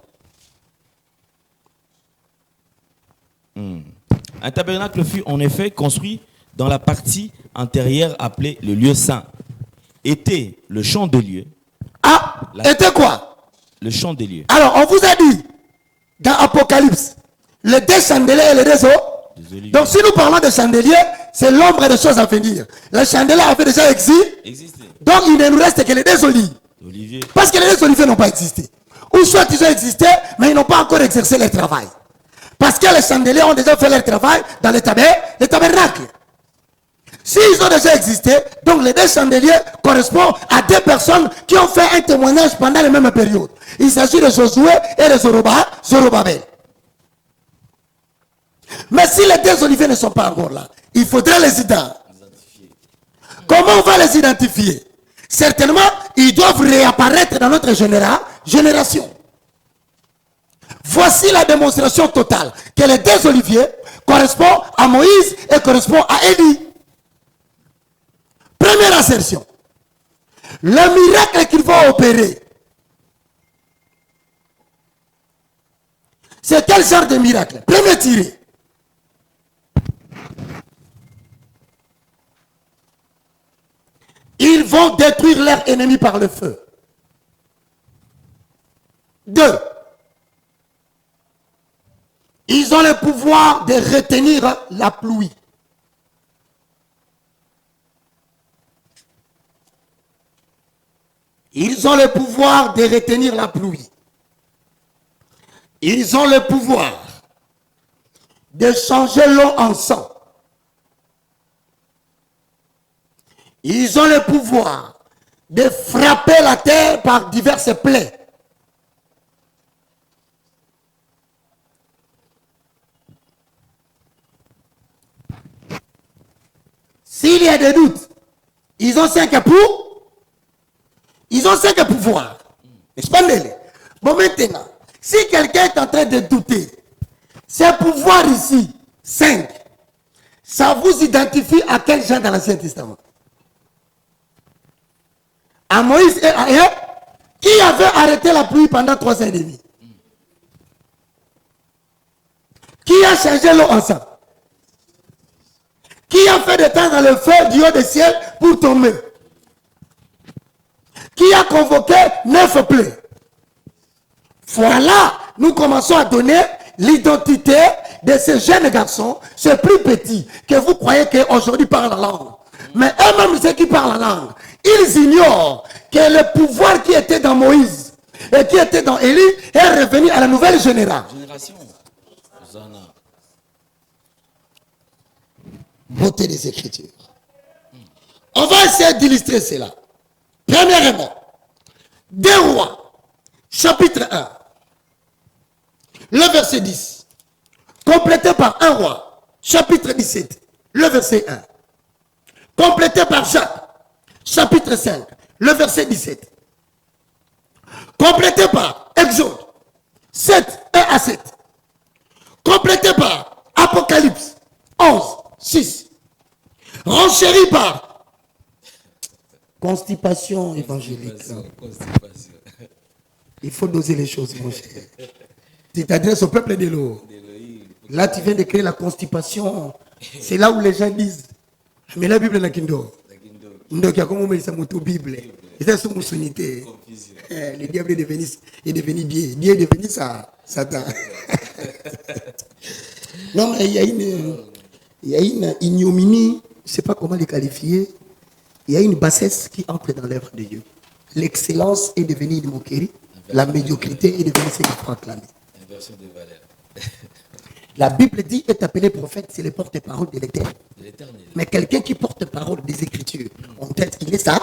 Un tabernacle fut en effet construit dans la partie antérieure appelée le lieu saint. Était le chandelier. Ah, était quoi? Le chandelier. Alors, on vous a dit, dans Apocalypse, les deux chandeliers et les deux eaux. Donc, si nous parlons de chandelier, c'est l'ombre des choses à venir. Le chandelier avait déjà existé. Donc, il ne nous reste que les deux oliviers. Parce que les deux oliviers n'ont pas existé. Ou soit ils ont existé, mais ils n'ont pas encore exercé leur travail. Parce que les chandeliers ont déjà fait leur travail dans les tabernacles. S'ils ont déjà existé, donc les deux chandeliers correspondent à deux personnes qui ont fait un témoignage pendant la même période. Il s'agit de Josué et de Zorobabel. Mais si les deux oliviers ne sont pas encore là, il faudrait les identifier. Comment on va les identifier? Certainement, ils doivent réapparaître dans notre génération. Voici la démonstration totale que les deux oliviers correspondent à Moïse et correspondent à Élie. Première assertion. Le miracle qu'ils vont opérer, c'est quel genre de miracle? Premier tiré. Ils vont détruire leurs ennemis par le feu. 2. Ils ont le pouvoir de retenir la pluie. Ils ont le pouvoir de retenir la pluie. Ils ont le pouvoir de changer l'eau en sang. Ils ont le pouvoir de frapper la terre par diverses plaies. S'il y a des doutes, ils ont 5 pouvoirs. Expandez-les. Bon, maintenant, si quelqu'un est en train de douter, ces pouvoirs ici, 5, ça vous identifie à quel genre dans l'Ancien Testament? À Moïse et à eux, qui avait arrêté la pluie pendant 3 ans et demi? Qui a changé l'eau en sang? Qui a fait descendre le feu du haut des ciels pour tomber? Qui a convoqué 9 plaies? Voilà, nous commençons à donner l'identité de ce jeune garçon, ce plus petit, que vous croyez qu'aujourd'hui parle la langue. Mais eux-mêmes, ceux qui parlent la langue, ils ignorent que le pouvoir qui était dans Moïse et qui était dans Élie est revenu à la nouvelle génération. Beauté des Écritures. On va essayer d'illustrer cela. Premièrement, 2 Rois, chapitre 1, le verset 10, complété par 1 Roi, chapitre 17, le verset 1, complété par Jacques, chapitre 5, le verset 17, complété par Exode 7, 1 à 7, complété par Apocalypse 11, 6, renchéri par constipation évangélique. Il faut doser les choses, mon cher. Tu t'adresses au peuple de l'eau. Là, tu viens de créer la constipation. C'est là où les gens disent, mais la Bible est la Kindo. Donc, il y a comme ça, mon Bible. C'est ça, mon sonité. Le diable est devenu Dieu. Dieu est devenu Satan. Non, mais il y a une ignominie, je ne sais pas comment les qualifier. Il y a une bassesse qui entre dans l'œuvre de Dieu. L'excellence est devenue une moquerie. La médiocrité est devenue ce qu'il faut acclamer. Inversion des valeurs. La Bible dit est appelé prophète, c'est le porte-parole de l'Éternel. Mais quelqu'un qui porte parole des Écritures, en tête, il est ça.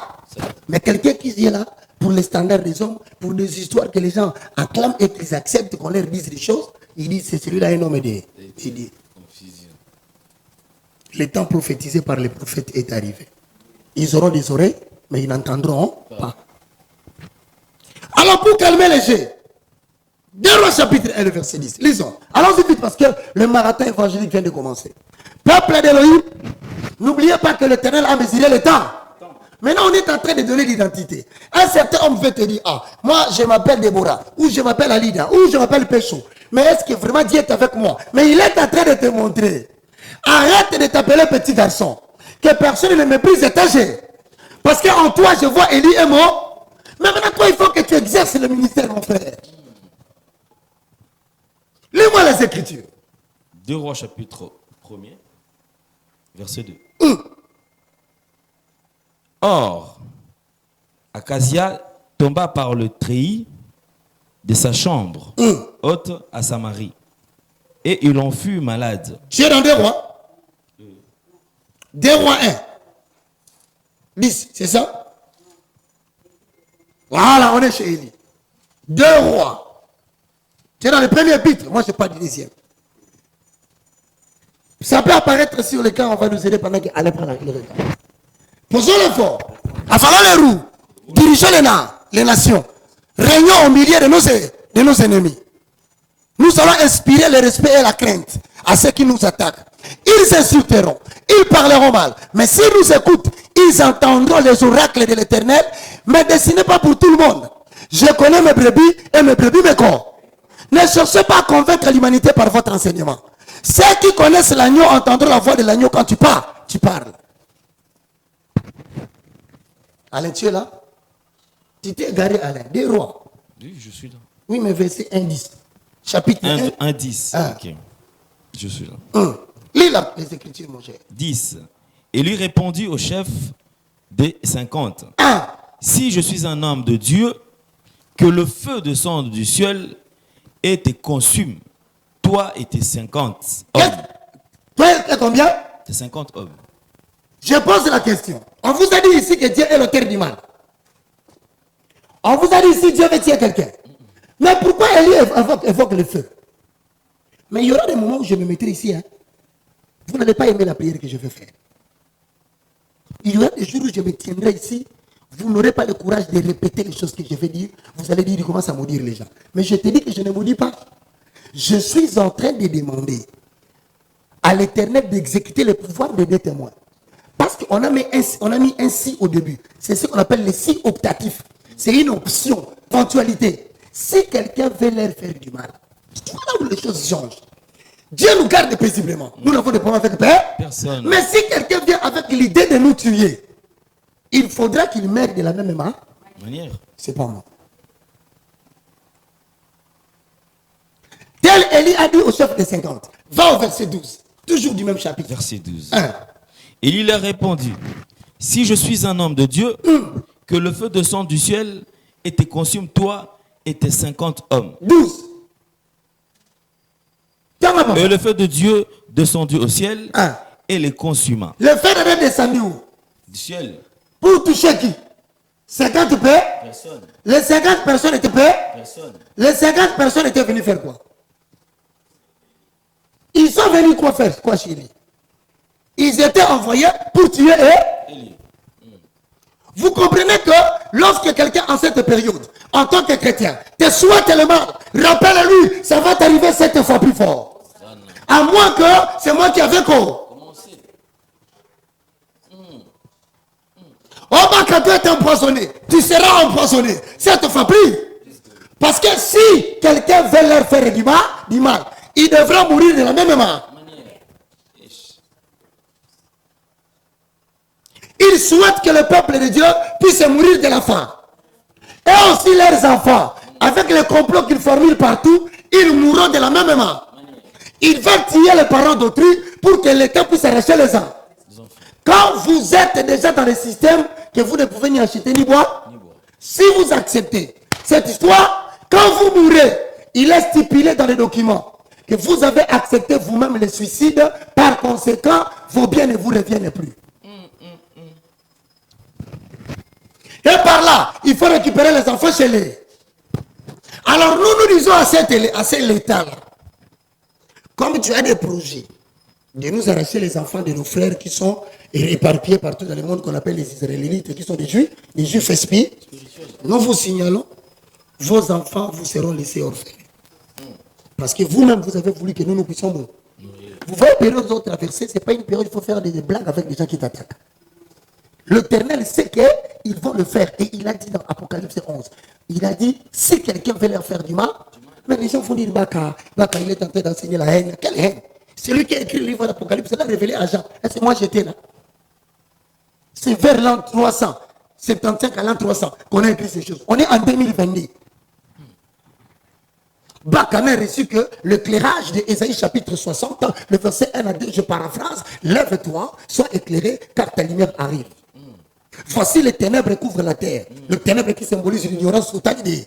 Mais quelqu'un qui est là pour les standards des hommes, pour des histoires que les gens acclament et qu'ils acceptent qu'on leur dise des choses, il dit c'est celui-là un homme de confusion. Le temps prophétisé par les prophètes est arrivé. Ils auront des oreilles, mais ils n'entendront pas. Alors pour calmer les jeux, 2 Rois chapitre 1, le verset 10. Lisons. Allons-y vite parce que le marathon évangélique vient de commencer. Peuple d'Élohim, n'oubliez pas que l'Éternel a mesuré le temps. Maintenant, on est en train de donner l'identité. Un certain homme veut te dire, ah, moi je m'appelle Déborah, ou je m'appelle Alida, ou je m'appelle Pécho. Mais est-ce que vraiment Dieu est avec moi? Mais il est en train de te montrer. Arrête de t'appeler petit garçon. Que personne ne méprise et âgé. Parce qu'en toi, je vois Élie et moi. Mais maintenant, toi, il faut que tu exerces le ministère, mon frère. Lis-moi les Écritures. 2 Rois chapitre 1er, verset 2. Or, Acasia tomba par le treillis de sa chambre haute à Samarie, et il en fut malade. Tu es dans 2 Rois 2 Rois 1. 10, c'est ça? Voilà, on est chez Élie. 2 Rois. Tu es dans le premier épître. Moi, je ne suis pas du 10e. Ça peut apparaître sur le camp, on va nous aider pendant qu'Alain prend le regard. Posons l'effort. Afalons les roues. Dirigeons les nations. Régnons au milieu de nos ennemis. Nous allons inspirer le respect et la crainte à ceux qui nous attaquent. Ils insulteront, ils parleront mal. Mais s'ils nous écoutent, ils entendront les oracles de l'Éternel. Mais dessinez pas pour tout le monde. Je connais mes brebis et mes brebis me connaissent. Ne cherchez pas à convaincre l'humanité par votre enseignement. Ceux qui connaissent l'agneau entendront la voix de l'agneau quand tu parles. Alain, tu es là? Tu t'es égaré, Alain. 2 Rois. Oui, je suis là. Oui, mais verset 1-10. Chapitre 1. 1-10. Ok. Je suis là. 1. Lis les Écritures, mon cher. 10. Et lui répondit au chef des 50. 1. Si je suis un homme de Dieu, que le feu descende du ciel et te consume, toi et tes 50 hommes. Toi et combien? Tes 50 hommes. Je pose la question. On vous a dit ici que Dieu est l'auteur du mal. On vous a dit ici que Dieu veut tuer quelqu'un. Mais pourquoi Élie évoque le feu? Mais il y aura des moments où je me mettrai ici. Hein. Vous n'allez pas aimer la prière que je vais faire. Il y aura des jours où je me tiendrai ici. Vous n'aurez pas le courage de répéter les choses que je vais dire. Vous allez dire, il commence à maudire les gens. Mais je te dis que je ne maudis pas. Je suis en train de demander à l'Éternel d'exécuter le pouvoir des 2 témoins. Parce qu'on a mis un si au début. C'est ce qu'on appelle le si optatif. C'est une option, éventualité. Si quelqu'un veut leur faire du mal, voilà où les choses changent. Dieu nous garde paisiblement. Nous n'avons de problème avec personne. Mais si quelqu'un vient avec l'idée de nous tuer, il faudra qu'il meure de la même manière. C'est pas moi. Tel Élie a dit au chef des 50. Va au verset 12. Toujours du même chapitre. Verset 12. 1. Et il leur répondit, si je suis un homme de Dieu, que le feu descende du ciel et te consume toi et tes 50 hommes. 12. Et le feu de Dieu descendu au ciel 1. et les consuma. Le feu est descendu où? Du ciel. Pour toucher qui? 50 paix. Personne. Les 50 personnes étaient paix. Personne. Les 50 personnes étaient venues faire quoi? Ils sont venus quoi faire? Quoi, chérie? Ils étaient envoyés pour tuer Élie. Vous comprenez que lorsque quelqu'un en cette période, en tant que chrétien, te souhaite le mal, rappelle-lui, ça va t'arriver 7 fois plus fort. À moins que c'est moi qui avais quoi? Oh, bah, quand tu es empoisonné, tu seras empoisonné 7 fois plus. Parce que si quelqu'un veut leur faire du mal, il devra mourir de la même manière. Ils souhaitent que le peuple de Dieu puisse mourir de la faim. Et aussi leurs enfants, avec les complots qu'ils formulent partout, ils mourront de la même manière. Ils veulent tuer les parents d'autrui pour que l'État puisse arracher les enfants. Quand vous êtes déjà dans le système que vous ne pouvez ni acheter ni boire, si vous acceptez cette histoire, quand vous mourrez, il est stipulé dans les documents que vous avez accepté vous-même le suicide, par conséquent, vos biens ne vous reviennent plus. Et par là, il faut récupérer les enfants chez les. Alors nous disons à cet État-là, comme tu as des projets de nous arracher les enfants de nos frères qui sont éparpillés partout dans le monde, qu'on appelle les Israélites, qui sont des juifs espions, nous vous signalons, vos enfants vous seront laissés orphelins. Parce que vous-même, vous avez voulu que nous puissions mourir. Vous voyez, la période que vous traversez, ce n'est pas une période où il faut faire des blagues avec des gens qui t'attaquent. L'Éternel sait qu'ils vont le faire. Et il a dit dans Apocalypse 11, il a dit, si quelqu'un veut leur faire du mal, mais les gens vont dire, Baka, il est en train d'enseigner la haine. Quelle haine? C'est lui qui a écrit le livre d'Apocalypse, il l'a révélé à Jean. Et c'est moi j'étais là. C'est vers l'an 300, 75 à l'an 300 qu'on a écrit ces choses. On est en 2022. Baka n'a reçu que l'éclairage d'Ésaïe chapitre 60, le verset 1 à 2, je paraphrase, lève-toi, sois éclairé, car ta lumière arrive. Voici les ténèbres couvrent la terre. Le ténèbre qui symbolise l'ignorance totale des.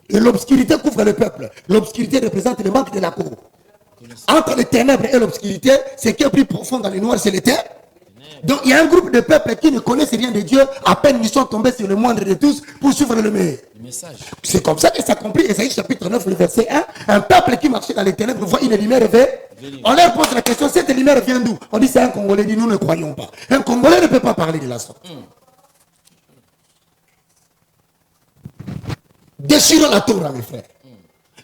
Et l'obscurité couvre le peuple. L'obscurité représente le manque de la cour. Entre les ténèbres et l'obscurité, ce qui est plus profond dans le noir, c'est les ténèbres. Donc il y a un groupe de peuples qui ne connaissent rien de Dieu, à peine ils sont tombés sur le moindre de tous pour suivre le message. C'est comme ça que s'accomplit Ésaïe chapitre 9, le verset 1. Un peuple qui marchait dans les ténèbres voit une lumière rêver. On leur pose la question, cette lumière vient d'où? On dit c'est un Congolais, dit nous ne croyons pas. Un Congolais ne peut pas parler de la sorte. Déchirons la Torah, mes frères.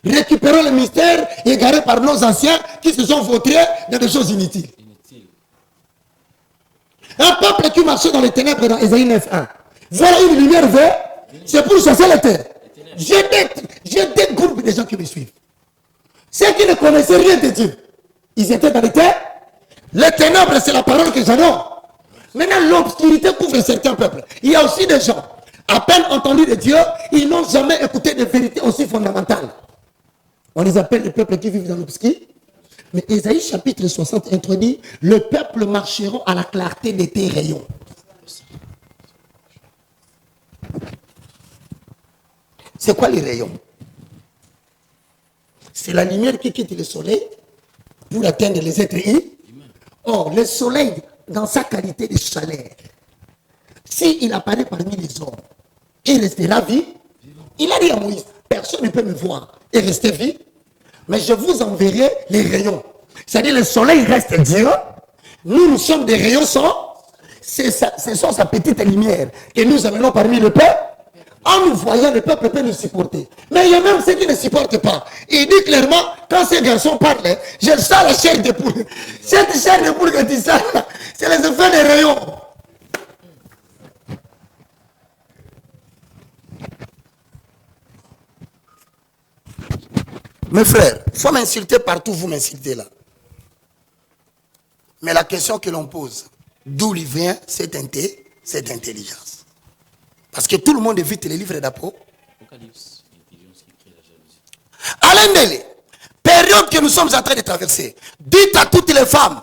Récupérons le mystère égaré par nos anciens qui se sont vautrés dans des choses inutiles. Un peuple qui marchait dans les ténèbres dans Ésaïe 9.1. Voilà une lumière verte, c'est pour chasser les terres. J'ai des groupes de gens qui me suivent. Ceux qui ne connaissaient rien de Dieu, ils étaient dans les terres. Les ténèbres, c'est la parole que j'adore. Maintenant, l'obscurité couvre certains peuples. Il y a aussi des gens, à peine entendus de Dieu, ils n'ont jamais écouté des vérités aussi fondamentales. On les appelle les peuples qui vivent dans l'obscurité. Mais Ésaïe chapitre 60 introduit, le peuple marcheront à la clarté de tes rayons. C'est quoi les rayons? C'est la lumière qui quitte le soleil pour atteindre les êtres humains. Or, le soleil, dans sa qualité de chaleur, s'il apparaît parmi les hommes, il restera vivant. Il a dit à Moïse, personne ne peut me voir et rester vivant. Mais je vous enverrai les rayons. C'est-à-dire le soleil reste Dieu. Nous sommes des rayons ce sont sa petite lumière. Et nous amenons parmi le peuple. En nous voyant, le peuple peut nous supporter. Mais il y a même ceux qui ne supportent pas. Il dit clairement, quand ces garçons parlent, je sens la chair de poule. Cette chair de poule que tu sens, c'est les effets des rayons. Mes frères, il faut m'insulter partout, vous m'insultez là. Mais la question que l'on pose, d'où il vient cette intelligence? Parce que tout le monde évite les livres d'Apocalypse. Alain Dele, période que nous sommes en train de traverser, dites à toutes les femmes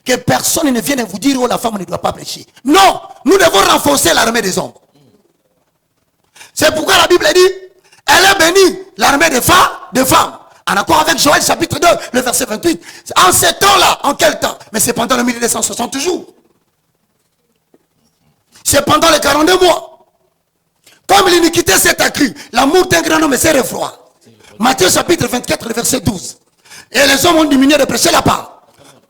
que personne ne vienne vous dire où la femme ne doit pas prêcher. Non, nous devons renforcer l'armée des hommes. C'est pourquoi la Bible dit, elle est bénie, l'armée des femmes. En accord avec Joël chapitre 2, le verset 28. En ces temps-là, en quel temps? Mais c'est pendant le 1260 jours. C'est pendant les 42 mois. Comme l'iniquité s'est accrue, l'amour d'un grand homme s'est refroidi. Matthieu chapitre 24, le verset 12. Et les hommes ont diminué de prêcher la parole.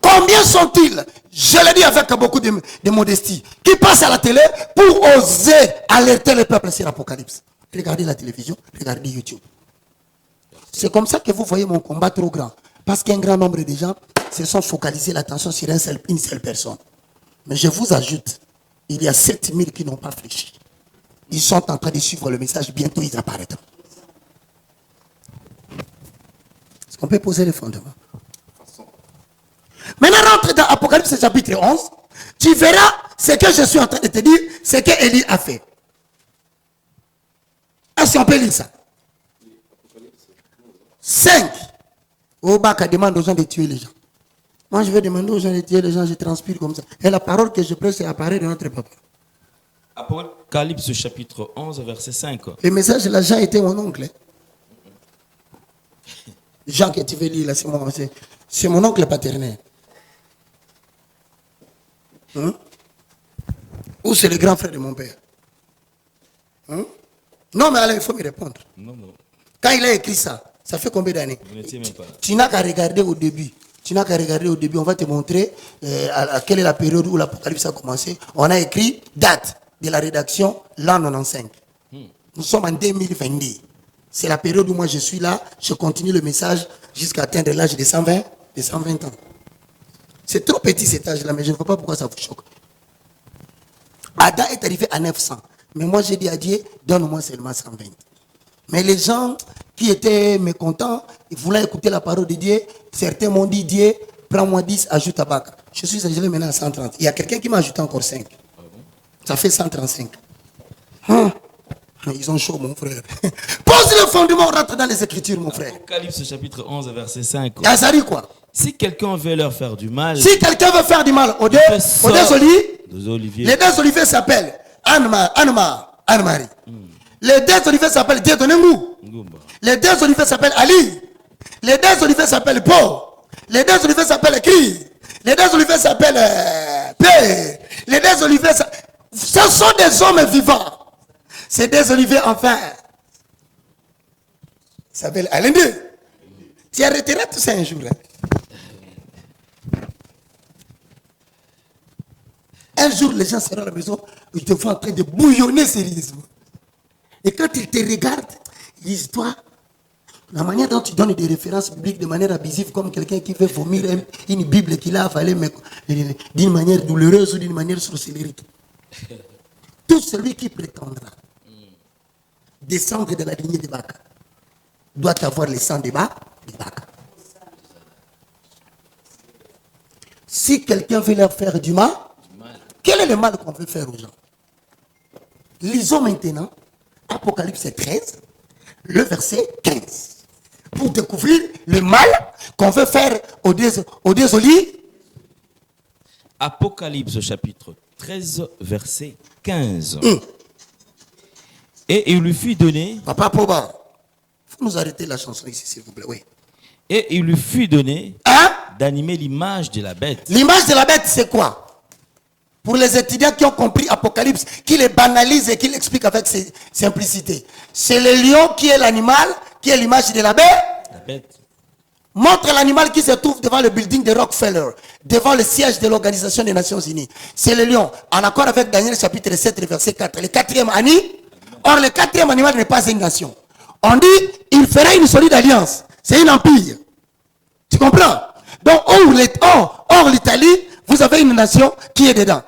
Combien sont-ils, je l'ai dit avec beaucoup de modestie, qui passent à la télé pour oser alerter le peuple sur l'Apocalypse? Regardez la télévision, regardez YouTube. C'est comme ça que vous voyez mon combat trop grand. Parce qu'un grand nombre de gens se sont focalisés l'attention sur une seule personne. Mais je vous ajoute, il y a 7000 qui n'ont pas fléchi. Ils sont en train de suivre le message, bientôt ils apparaîtront. Est-ce qu'on peut poser les fondements? Maintenant, rentre dans Apocalypse chapitre 11. Tu verras ce que je suis en train de te dire, ce que Élie a fait. Est-ce qu'on peut lire ça? 5. Obaka demande aux gens de tuer les gens. Moi, je vais demander aux gens de tuer les gens, je transpire comme ça. Et la parole que je prêche, c'est apparaît de notre papa. Apocalypse chapitre 11, verset 5. Le message, là, Jean était mon oncle. Jean que tu veux lire, là, c'est mon oncle paternel. Hein? Ou c'est le grand frère de mon père? Hein? Non, mais alors il faut me répondre. Non. Quand il a écrit ça, ça fait combien d'années? Tu n'as qu'à regarder au début. On va te montrer quelle est la période où l'Apocalypse a commencé. On a écrit date de la rédaction l'an 95. Nous sommes en 2022. C'est la période où moi je suis là. Je continue le message jusqu'à atteindre l'âge de 120 ans. C'est trop petit cet âge-là, mais je ne vois pas pourquoi ça vous choque. Adam est arrivé à 900. Mais moi j'ai dit à Dieu, donne-moi seulement 120. Mais les gens qui étaient mécontents, ils voulaient écouter la parole de Dieu. Certains m'ont dit, Dieu, prends-moi 10, ajoute à Bac. Je suis arrivé maintenant à 130. Il y a quelqu'un qui m'a ajouté encore 5. Ça fait 135. Ils ont chaud, mon frère. Pose le fondement, on rentre dans les Écritures, mon frère. Apocalypse chapitre 11, verset 5. Ah, ça dit quoi? Si quelqu'un veut leur faire du mal, Si quelqu'un veut faire du mal aux deux oliviers, les deux oliviers s'appellent Anne-Marie. Les deux oliviers s'appellent Dieudonné-Ngou. Les deux oliviers s'appellent Ali. Les deux oliviers s'appellent Paul. Les deux oliviers s'appellent Christ. Les deux oliviers s'appellent Père. Les deux oliviers, ce sont des hommes vivants. Ces deux oliviers, enfin, s'appellent Alain II. Tu arrêteras tout ça un jour. Un jour, les gens seront à la maison, ils te voient en train de bouillonner sérieusement. Et quand ils te regardent, ils disent, toi, la manière dont tu donnes des références bibliques de manière abusive, comme quelqu'un qui veut vomir une Bible qu'il a avalée, mais d'une manière douloureuse ou d'une manière sorcellerie. Tout celui qui prétendra descendre de la lignée de Bac doit avoir le sang de Bac. Si quelqu'un veut leur faire du mal, quel est le mal qu'on veut faire aux gens? Lisons maintenant Apocalypse 13, le verset 15. Pour découvrir le mal qu'on veut faire aux deux olives. Apocalypse chapitre 13, verset 15. Et il lui fut donné. Papa Poba, il faut nous arrêter la chanson ici, s'il vous plaît. Oui. Et il lui fut donné d'animer l'image de la bête. L'image de la bête, c'est quoi? Pour les étudiants qui ont compris Apocalypse, qui les banalisent et qui l'expliquent avec simplicité. C'est le lion qui est l'animal, qui est l'image de la bête. La bête. Montre l'animal qui se trouve devant le building de Rockefeller, devant le siège de l'Organisation des Nations Unies. C'est le lion, en accord avec Daniel chapitre 7, verset 4. Le quatrième animal. Or, le quatrième animal n'est pas une nation. On dit, il fera une solide alliance. C'est un empire. Tu comprends? Donc, hors l'Italie, vous avez une nation qui est dedans.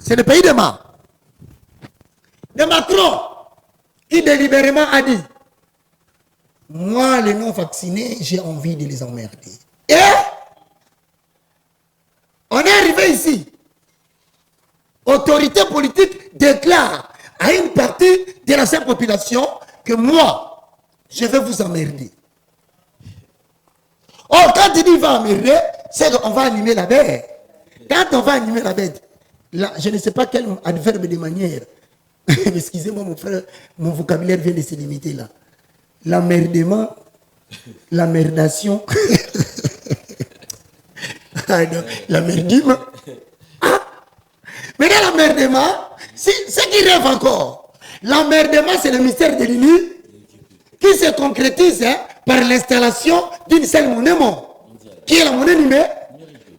C'est le pays de Macron, qui délibérément a dit, moi, les non-vaccinés, j'ai envie de les emmerder. Et on est arrivé ici. Autorité politique déclare à une partie de la seule population que moi, je vais vous emmerder. Or, quand il dit il va emmerder, c'est qu'on va animer la bête. Quand on va animer la bête, là, je ne sais pas quel adverbe de manière. Excusez-moi, mon frère, mon vocabulaire vient de se limiter là. L'emmerdement, l'emmerdation, l'emmerdime. Maintenant, l'emmerdement, c'est qui rêve encore. L'emmerdement, c'est le mystère de l'INU qui se concrétise par l'installation d'une seule monnaie qui est la monnaie numérique,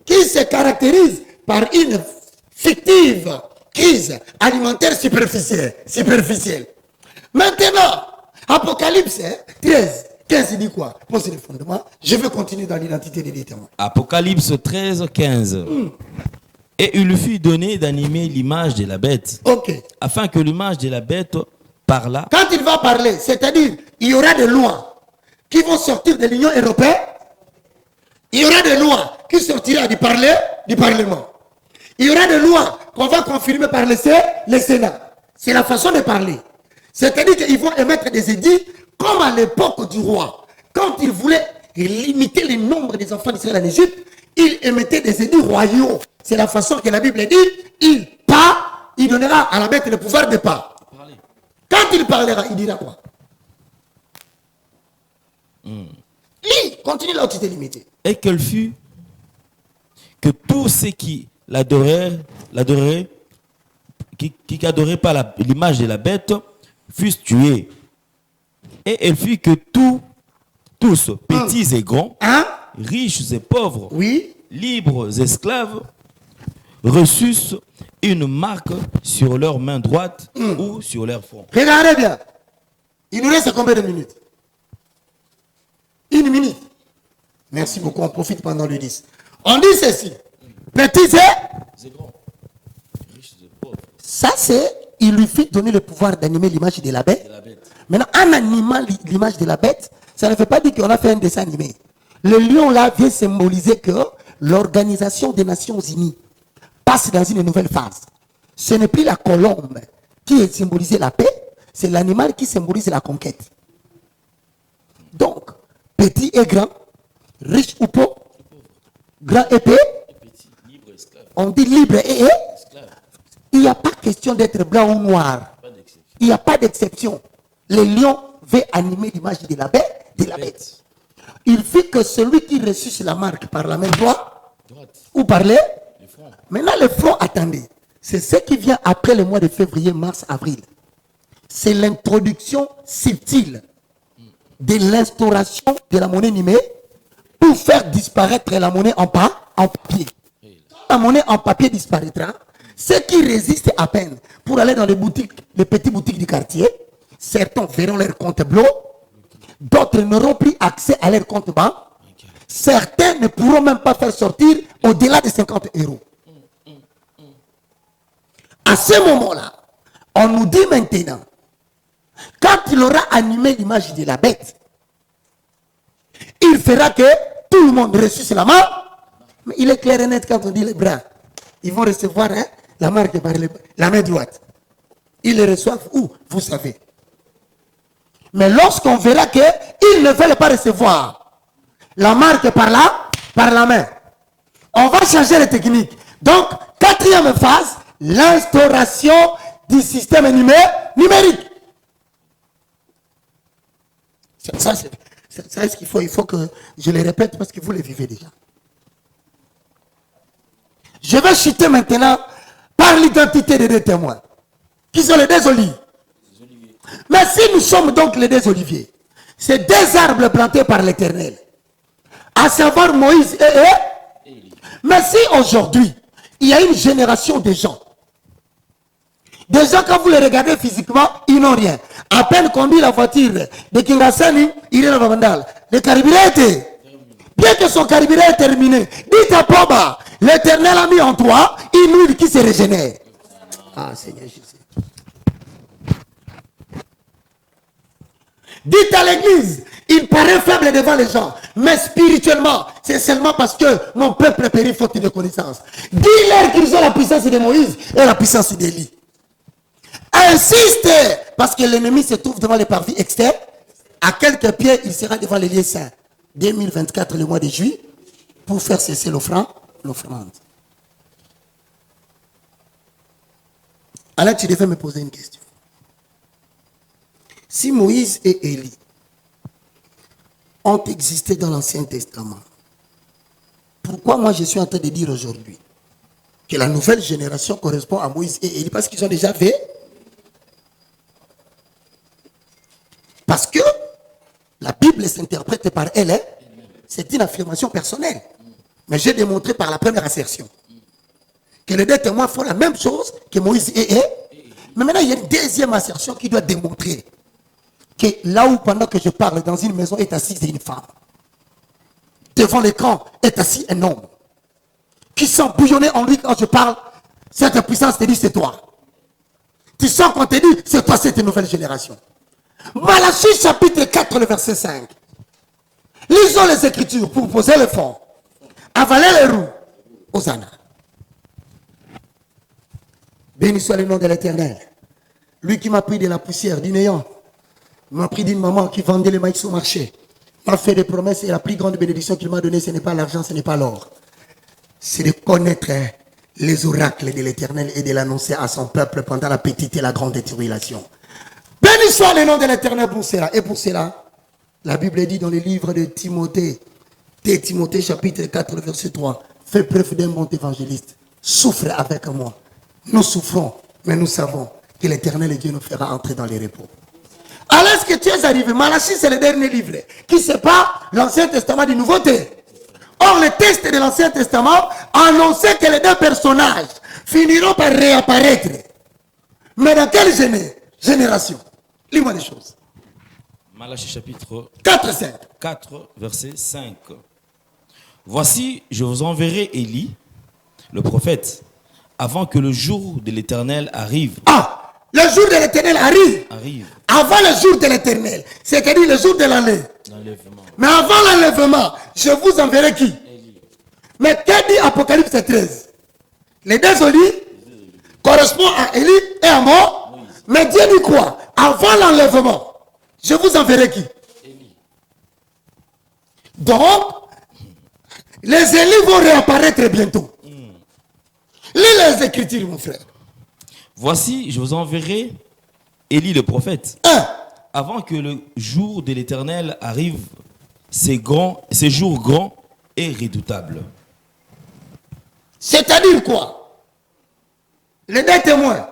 qui se caractérise par une fictive crise alimentaire superficielle. Maintenant, Apocalypse 13, 15, il dit quoi? Moi, c'est le fondement. Je veux continuer dans l'identité des témoins. Apocalypse 13, 15. Et il lui fut donné d'animer l'image de la bête. Ok. Afin que l'image de la bête parlât. Quand il va parler, c'est-à-dire, il y aura des lois qui vont sortir de l'Union européenne. Il y aura des lois qui sortiront du Parlement. Il y aura des lois qu'on va confirmer par le Sénat. C'est la façon de parler. C'est-à-dire qu'ils vont émettre des édits comme à l'époque du roi. Quand il voulait limiter le nombre des enfants d'Israël en Égypte, il émettait des édits royaux. C'est la façon que la Bible dit, il donnera à la bête le pouvoir de pas. Quand il parlera, il dira quoi? Lis, continue là où tu t'es limité. Et qu'elle fut que tous ceux qui l'adoreraient, qui n'adoraient pas l'image de la bête, fussent tués. Et elle fut que tous, petits et grands, riches et pauvres, oui, libres et esclaves, reçussent une marque sur leur main droite ou sur leur front. Regardez bien. Il nous reste combien de minutes? 1 minute. Merci beaucoup, on profite pendant le 10. On dit ceci. Petits et grands, riches et pauvres. Ça, c'est, il lui fit donner le pouvoir d'animer l'image de la bête. Maintenant, en animant l'image de la bête, ça ne veut pas dire qu'on a fait un dessin animé. Le lion là vient symboliser que l'Organisation des Nations Unies passe dans une nouvelle phase. Ce n'est plus la colombe qui est symbolisée la paix, c'est l'animal qui symbolise la conquête. Donc, petit et grand, riche ou pauvre, grand et peu, on dit libre et il n'y a pas question d'être blanc ou noir. Il n'y a pas d'exception. Le lion veut animer l'image de la bête. Il fait que celui qui reçut la marque par la main droite ou par les front. Maintenant, le front, attendez. C'est ce qui vient après le mois de février, mars, avril. C'est l'introduction subtile de l'instauration de la monnaie numérique pour faire disparaître la monnaie en papier. Quand la monnaie en papier disparaîtra, ceux qui résistent à peine pour aller dans les boutiques, les petites boutiques du quartier, certains verront leur compte bloqué, d'autres n'auront plus accès à leur compte banque, certains ne pourront même pas faire sortir au-delà de 50 €. À ce moment-là, on nous dit maintenant, quand il aura animé l'image de la bête, il fera que tout le monde reçoive la main. Mais il est clair et net quand on dit les bras. Ils vont recevoir la marque par la main droite. Ils les reçoivent où? Vous savez. Mais lorsqu'on verra qu'ils ne veulent pas recevoir la marque par la main, on va changer les techniques. Donc, quatrième phase, l'instauration du système numérique. Ça, c'est ce qu'il faut. Il faut que je le répète parce que vous le vivez déjà. Je vais chuter maintenant par l'identité des deux témoins, qui sont les deux oliviers. Mais si nous sommes donc les deux oliviers, c'est deux arbres plantés par l'Éternel, à savoir Moïse et mais si aujourd'hui, il y a une génération de gens, quand vous les regardez physiquement, ils n'ont rien. À peine conduit la voiture de Kingasani, il est dans le vandal. Le carburant était. Bien que son carburant est terminé, dites à Poma, l'Éternel a mis en toi une huile qui se régénère. Ah, Seigneur Jésus. Dites à l'église, il paraît faible devant les gens, mais spirituellement, c'est seulement parce que mon peuple périt faute de connaissance. Dis-leur qu'ils ont la puissance de Moïse et la puissance d'Élie. Insistez, parce que l'ennemi se trouve devant les parvis externes. À quelques pieds, il sera devant les lieux saints. 2024, le mois de juillet, pour faire cesser l'offrande. Alors tu devais me poser une question. Si Moïse et Élie ont existé dans l'Ancien Testament, pourquoi moi je suis en train de dire aujourd'hui que la nouvelle génération correspond à Moïse et Élie parce qu'ils ont déjà fait. Parce que la Bible s'interprète par elle. Hein? C'est une affirmation personnelle. Mais j'ai démontré par la première assertion que les deux témoins font la même chose que Moïse et Élie. Mais maintenant, il y a une deuxième assertion qui doit démontrer que là où pendant que je parle dans une maison est assise une femme, devant l'écran est assis un homme qui sent bouillonner en lui quand je parle, cette puissance te dit c'est toi. Tu sens qu'on te dit c'est toi cette nouvelle génération. Malachie chapitre 4 le verset 5. Lisons les Écritures pour poser le fond. Avaler les roues. Hosanna. Béni soit le nom de l'Éternel. Lui qui m'a pris de la poussière du néant, m'a pris d'une maman qui vendait les maïs au marché, m'a fait des promesses et la plus grande bénédiction qu'il m'a donnée, ce n'est pas l'argent, ce n'est pas l'or. C'est de connaître les oracles de l'Éternel et de l'annoncer à son peuple pendant la petite et la grande tribulation. Béni soit le nom de l'Éternel pour cela. Et pour cela, la Bible dit dans le livre de Timothée, chapitre 4, verset 3, fais preuve d'un bon évangéliste, souffre avec moi. Nous souffrons, mais nous savons que l'Éternel Dieu nous fera entrer dans les repos. Alors que tu es arrivé, Malachie c'est le dernier livre qui sépare l'Ancien Testament du Nouveau Testament. Or, le texte de l'Ancien Testament annonçait que les deux personnages finiront par réapparaître. Mais dans quelle génération? Lis-moi les choses. Malachie chapitre 4, verset 5. Voici, je vous enverrai Élie, le prophète, avant que le jour de l'Éternel arrive. Ah, le jour de l'Éternel arrive. Avant le jour de l'Éternel, c'est-à-dire le jour de l'enlèvement. Mais avant l'enlèvement, je vous enverrai qui? Élie. Mais qu'est-ce dit Apocalypse 13? Les deux olives correspondent à Élie et à moi. Moïse. Mais Dieu dit quoi? Avant l'enlèvement, je vous enverrai qui? Élie. Donc, les Élis vont réapparaître bientôt. Lis les Écritures, mon frère. Voici, je vous enverrai Élie le prophète. Avant que le jour de l'Éternel arrive, ces jours grands et redoutables. C'est-à-dire quoi? Les deux témoins.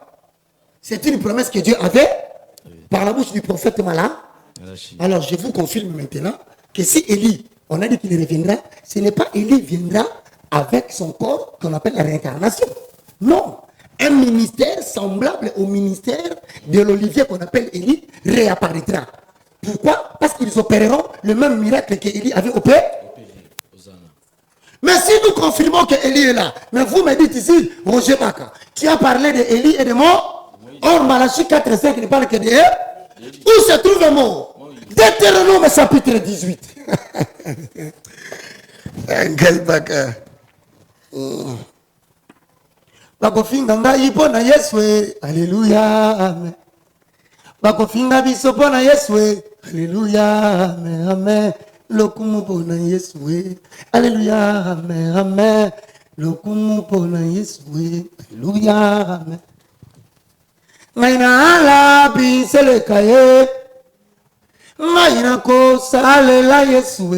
C'est une promesse que Dieu avait par la bouche du prophète Malachie. Alors je vous confirme maintenant que si Élie, on a dit qu'il reviendra, ce n'est pas Élie viendra avec son corps qu'on appelle la réincarnation. Non. Un ministère semblable au ministère de l'Olivier qu'on appelle Élie réapparaîtra. Pourquoi? Parce qu'ils opéreront le même miracle qu'Élie avait opéré. Mais si nous confirmons qu'Élie est là, mais vous me dites ici, Roger Baka, tu as parlé d'Élie et de mort. Or, Malachie 4 5 ne parle que de où se trouve le mot? Deutéronome chapitre 18. Bakofinga ngai mpo na Yesu, alléluia, amen. Bakofinga biso mpo na Yesu, alléluia, amen, amen. Lokumu mpo na Yesu, alléluia, amen, amen. Lokumu mpo na Yesu, alléluia, amen. Ngai na ala biseleka ye, ngai na kosalela Yesu,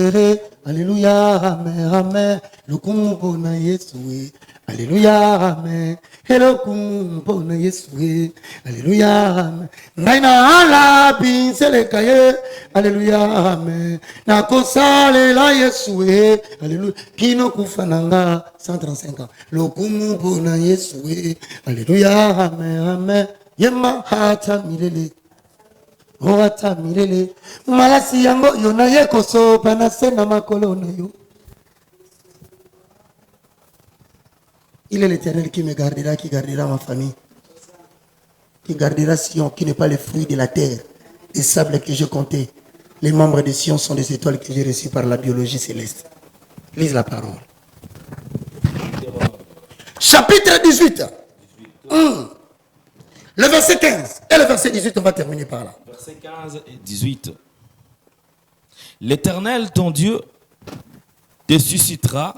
alléluia, amen, amen. Lokumu mpo na Yesu, alléluia, amen. Hello kumpona Yesu, alléluia, amen. Naina ala binseleka ye, alléluia, amen. Na kosale la Yesu, alléluia. Kino kufananga 135 ans. Lokumu pona Yesu, alléluia, amen, amen. Yema hata milele. O hata milele. Malasi yango yona yekoso panasena makolo na yo. Il est l'Éternel qui me gardera, qui gardera ma famille, qui gardera Sion, qui n'est pas le fruit de la terre, des sables que je comptais. Les membres de Sion sont des étoiles que j'ai reçues par la biologie céleste. Lise la parole. Chapitre 18. Le verset 15 et le verset 18, on va terminer par là. Verset 15 et 18. L'Éternel, ton Dieu, te suscitera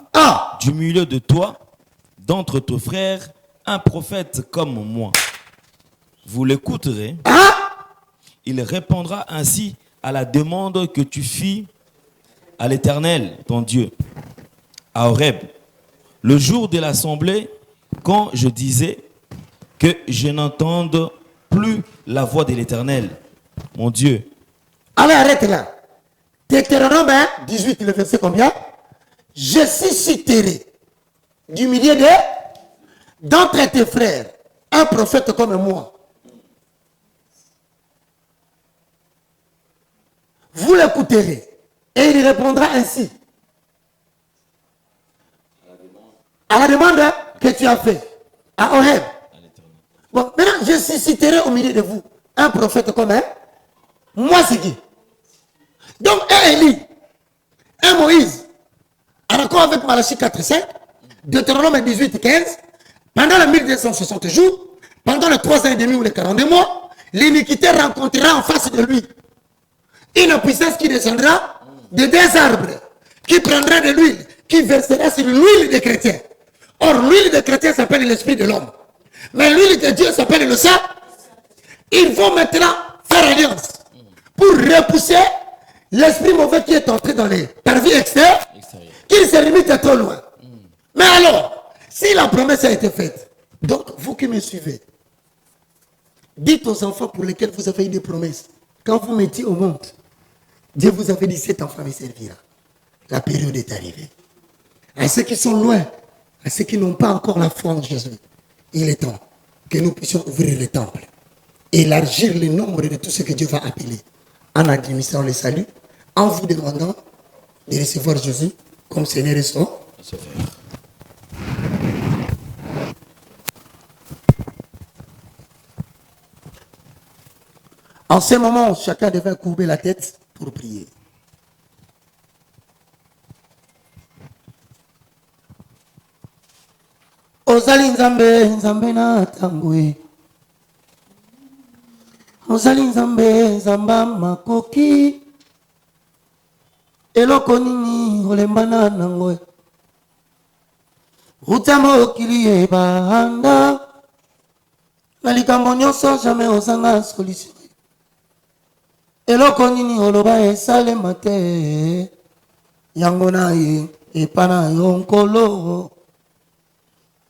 du milieu de toi, d'entre tes frères, un prophète comme moi. Vous l'écouterez. Il répondra ainsi à la demande que tu fis à l'Éternel, ton Dieu, à Horeb, le jour de l'assemblée quand je disais que je n'entende plus la voix de l'Éternel, mon Dieu. Allez, arrête là. Deutéronome 18, le verset combien? Je susciterai du milieu d'entre tes frères un prophète comme moi. Vous l'écouterez et il répondra ainsi. À la demande que tu as fait à Horeb. Bon, maintenant, je susciterai au milieu de vous un prophète comme moi, c'est qui? Donc, un Élie, un Moïse, en accord avec Malachie 4:5, Deutéronome 18:15, pendant les 1260 jours, pendant les 3 ans et demi ou les 42 mois, l'iniquité rencontrera en face de lui une puissance qui descendra de 2 arbres, qui prendra de l'huile, qui versera sur l'huile des chrétiens. Or, l'huile des chrétiens s'appelle l'esprit de l'homme. Mais l'huile de Dieu s'appelle le sang. Ils vont maintenant faire alliance pour repousser l'esprit mauvais qui est entré dans les parvis extérieurs, qu'il se limite trop loin. Mais alors, si la promesse a été faite, donc vous qui me suivez, dites aux enfants pour lesquels vous avez eu des promesses, quand vous mettiez au monde, Dieu vous avait dit, cet enfant me servira. La période est arrivée. À ceux qui sont loin, à ceux qui n'ont pas encore la foi en Jésus, il est temps que nous puissions ouvrir le temple, élargir le nombre de tout ce que Dieu va appeler, en administrant le salut, en vous demandant de recevoir Jésus comme Seigneur et Sauveur. En ce moment, chacun devait courber la tête pour prier. Ozali nzambe nzambe na tangwe. Ozali nzambe nzamba makoki. Eloko nini olembana nango. Utamo okili ebanda. Na likambo nyonso jamais ozanga solution. Eloko nini oloba esalema te. Yango na ye epana yo nkolo.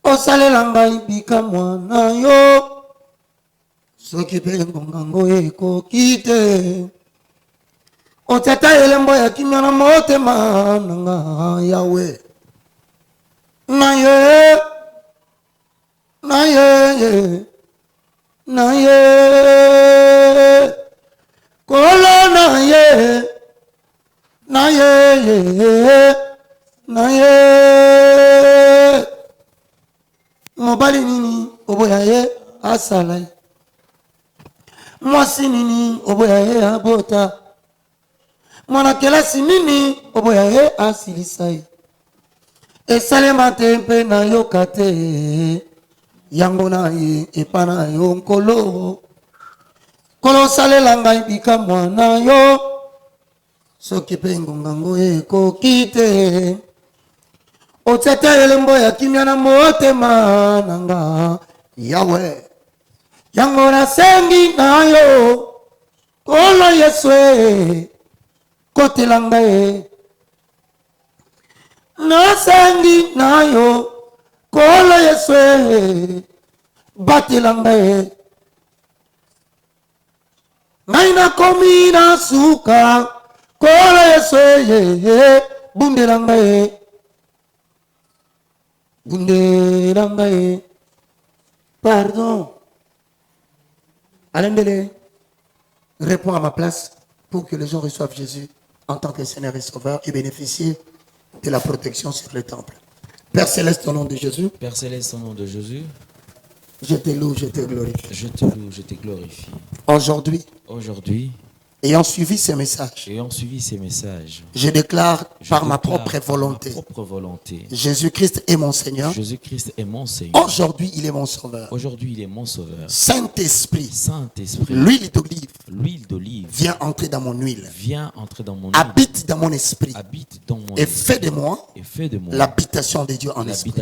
Osalela ngai bika mwana yo. Soki pe ngongango ekoki te. Otata elembo ya kimia na motema nanga Yawe. Na ye. Na ye. Na ye. Kolo na ye. Na ye. Na ye. Mobali nini oboya ye asala. Mwasi nini oboya ye abota. Mwana kelasi nini oboya ye asilisai. Esalema tempe na yo kate. Yango na ye epana yo nkolo. Kolo salela ngai bika mwana yo. Soki pe ngongango ekoki te. Otete elembo ya kimia na motema nanga Yawe. Yango na sengi na yo. Kolo Yeswe. Kote langa ye. Na sengi na yo. Kolo Yeswe. Bate langa ye. Naina komi na suka. Kolo Yeswe. Bunde langa ye. Pardon. Alain Dele, réponds à ma place pour que les gens reçoivent Jésus en tant que Seigneur et Sauveur et bénéficient de la protection sur le temple. Père Céleste, au nom de Jésus. Père Céleste, au nom de Jésus. Je te loue, je te glorifie. Je te loue, je te glorifie. Aujourd'hui, ayant suivi ces messages, je déclare par ma propre volonté, Jésus-Christ est mon Seigneur. Aujourd'hui, il est mon Sauveur. Saint-Esprit, l'huile d'olive vient entrer dans mon huile, habite dans mon esprit et fait de moi l'habitation de Dieu en esprit.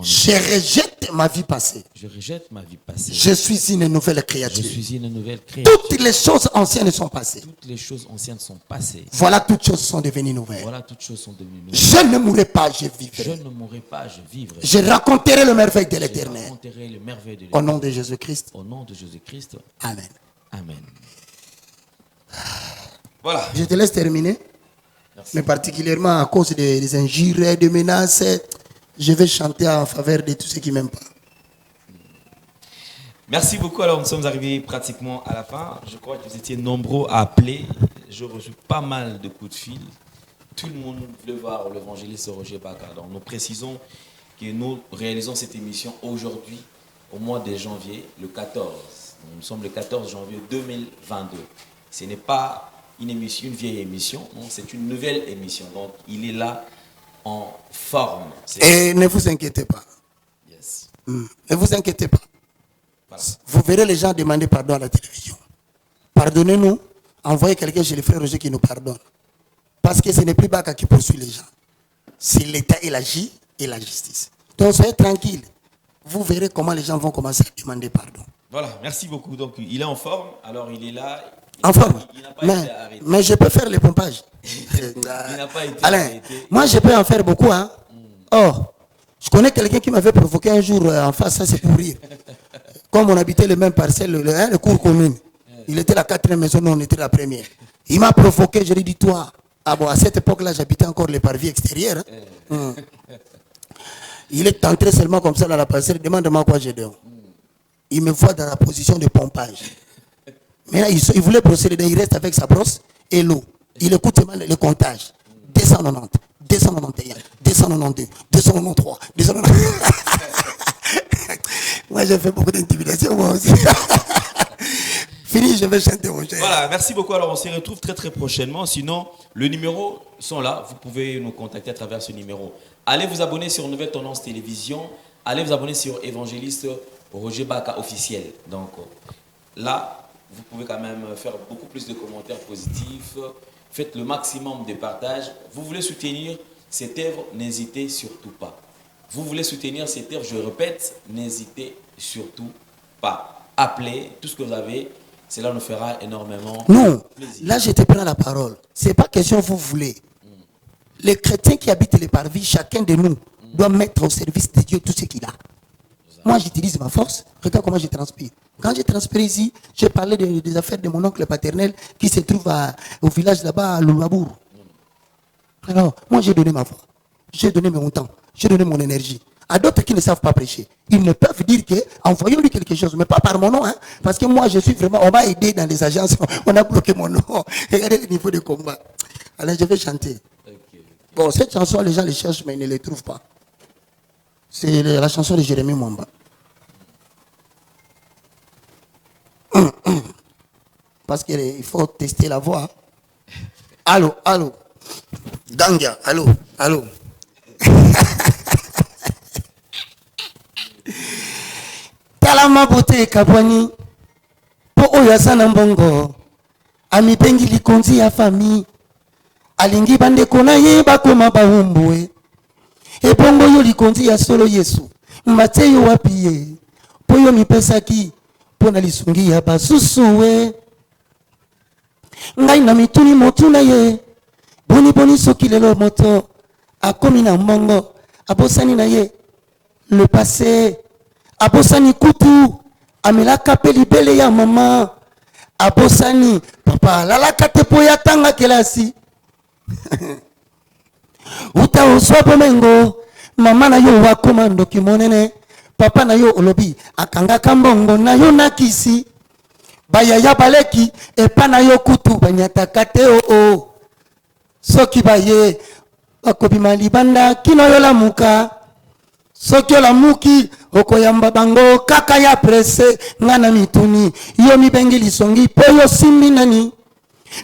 Je rejette ma vie passée. Je rejette ma vie passée. Je suis une nouvelle Je créature. suis une nouvelle créature. Toutes les choses anciennes sont passées. Toutes les choses anciennes sont passées. Voilà, toutes choses sont devenues nouvelles. Voilà, toutes choses sont devenues nouvelles. Je ne mourrai pas, je Je vivrai. ne mourrai pas, je vivrai. Je raconterai le merveille de Je l'éternel. raconterai le merveille de Au l'Éternel. nom de Jésus-Christ. Au nom de Jésus-Christ. Amen. Amen. Voilà. Je te laisse terminer. Merci. Mais particulièrement à cause des injures, des menaces, je vais chanter en faveur de tous ceux qui m'aiment pas. Merci beaucoup. Alors, nous sommes arrivés pratiquement à la fin. Je crois que vous étiez nombreux à appeler. Je reçois pas mal de coups de fil. Tout le monde veut voir l'évangéliste Roger Baka. Donc, nous précisons que nous réalisons cette émission aujourd'hui, au mois de janvier, le 14. Nous sommes le 14 janvier 2022. Ce n'est pas une émission, une vieille émission, non, c'est une nouvelle émission. Donc, il est là en forme. Et ne vous inquiétez pas. Yes. Ne vous inquiétez pas. Voilà. Vous verrez les gens demander pardon à la télévision. Pardonnez-nous. Envoyez quelqu'un chez le frère Roger qui nous pardonne. Parce que ce n'est plus Baka qui poursuit les gens. C'est l'État et la justice. Donc soyez tranquille. Vous verrez comment les gens vont commencer à demander pardon. Voilà, merci beaucoup. Donc, il est en forme, alors il est là. En forme. Il n'a pas été arrêté. Mais je peux faire le pompage. Il n'a pas été Alain, arrêté. moi je peux en faire beaucoup. Hein. Or, je connais quelqu'un qui m'avait provoqué un jour en face, ça c'est pour rire. Comme on habitait les mêmes parcelles, le cours commune. Il était la 4e maison, nous on était la première. Il m'a provoqué, je lui ai dit, toi, ah bon, à cette époque-là, j'habitais encore les parvis extérieurs. Hein. Il est entré seulement comme ça dans la parcelle, demande-moi quoi j'ai dehors. Il me voit dans la position de pompage. Maintenant, il voulait procéder, il reste avec sa brosse et l'eau. Il écoute seulement le comptage. 290, 291, 292, 293, 293. Moi, j'ai fait beaucoup d'intimidation, moi aussi. Fini, je vais chanter mon cher. Voilà, merci beaucoup. Alors, on se retrouve très très prochainement. Sinon, le numéro sont là. Vous pouvez nous contacter à travers ce numéro. Allez vous abonner sur Nouvelle Tendance Télévision. Allez vous abonner sur Évangéliste Roger Baka officiel. Donc là, vous pouvez quand même faire beaucoup plus de commentaires positifs. Faites le maximum de partages. Vous voulez soutenir cette œuvre, n'hésitez surtout pas. Vous voulez soutenir cette œuvre, je répète, n'hésitez surtout pas. Appelez tout ce que vous avez. Cela nous fera énormément plaisir. Là je te prends la parole. Ce n'est pas question vous voulez. Les chrétiens qui habitent les parvis, chacun de nous doit mettre au service de Dieu tout ce qu'il a. Moi j'utilise ma force. Regarde comment je transpire. Quand je transpire ici, j'ai parlé des affaires de mon oncle paternel qui se trouve au village là-bas à Loulabour. Alors, moi j'ai donné ma voix. J'ai donné mon temps. J'ai donné mon énergie. À d'autres qui ne savent pas prêcher, ils ne peuvent dire que envoyons-lui quelque chose, mais pas par mon nom. Hein, parce que moi je suis vraiment, on m'a aidé dans les agences, on a bloqué mon nom. Regardez le niveau de combat. Alors je vais chanter. Bon, cette chanson, les gens les cherchent, mais ils ne les trouvent pas. C'est la chanson de Jérémie Mwamba. Parce qu'il faut tester la voix. Allô, allô. Gangia, allô, allô. Talama bote kabwani. Po oyo asana mbongo. Amipengi likonzi ya fami. Alingi bandeko na ye bakoma bahumbwe. Ebongo yo likonzi ya solo Yesu. Mbate yo wapi ye. Po yo mipesaki. Po na lisungi ya basusu we. Ngai na mituni motu na ye. Boni boni soki lelo moto. Akomi na mbongo. Abosani na ye. Le passé. Abosani kutu. Amelaka pe libele ya mama. Abosani. Papa lalaka te po ya tanga kelasi. Uta oswa pomengo. Mama na yo wakoma ndoki monene. Papa na yo olobi. Akanga kambongo na yo nakisi. Bayaya baleki. Epa na yo kutu. Banyataka te o. Soki baye. Bakobima libanda. Kino yo la muka. Soki yo la muki. Okoyamba bango. Kaka ya presse. Ngana mituni. Yo mibengi lisongi. Po yo simbi nani.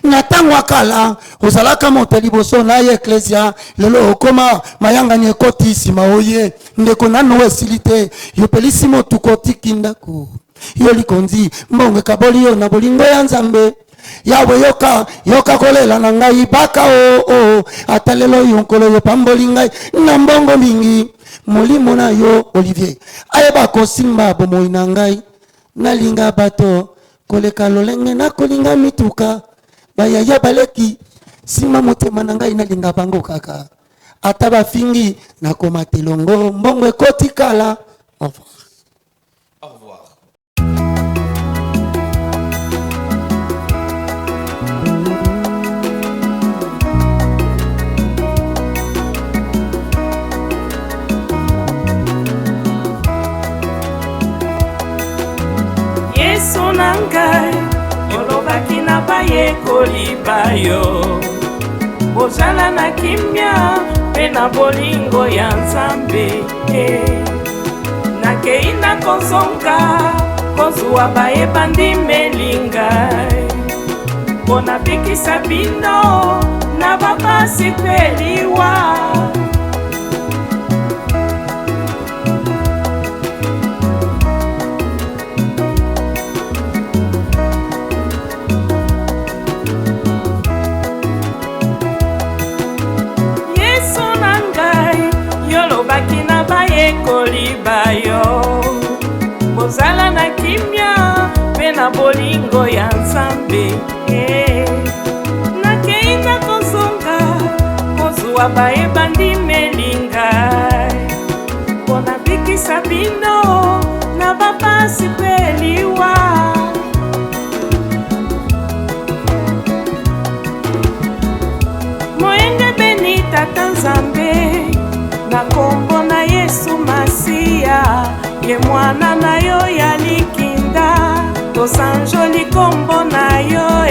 Natango akala ozalaka moto liboso na ye eklesia lelo okoma mayanga ni ekoti sima oye ndeko nano esilite yo pelisi motu koti kindako yo likonzi mbongo kaboli yo na bolingo ya nzambe Yawe yoka yoka kolela na ngai baka o atalelo yonkolo yo pamboli ngai na mbongo mingi molimo na yo Olivier ayeba kosimba bomoi na ngai nalinga bato koleka lolenge na kolinga mituka bayaya baleki sima motema na ngai nalinga bango kaka ata bafingi nakoma telongo mbongo ekoti kala. Au revoir. Au revoir. Yesu nangai olobaki na bayekoli bayo bozala na kimia pe na bolingo ya Nzambe nakei na kozonga kozwa bayebandi melingai mpona bikisa bino na bapasi pe liwa. Bayo bozala na kimia pe na bolingo ya Nzambe nakei na kozonga kozwa bayebandi melingai mpona bikisa bino na bapasi pe liwa. Moyenge beni tata Nzambe na kombo na Yesu Masia ye mwana na yo ya likinda tosanjoli kombo na yo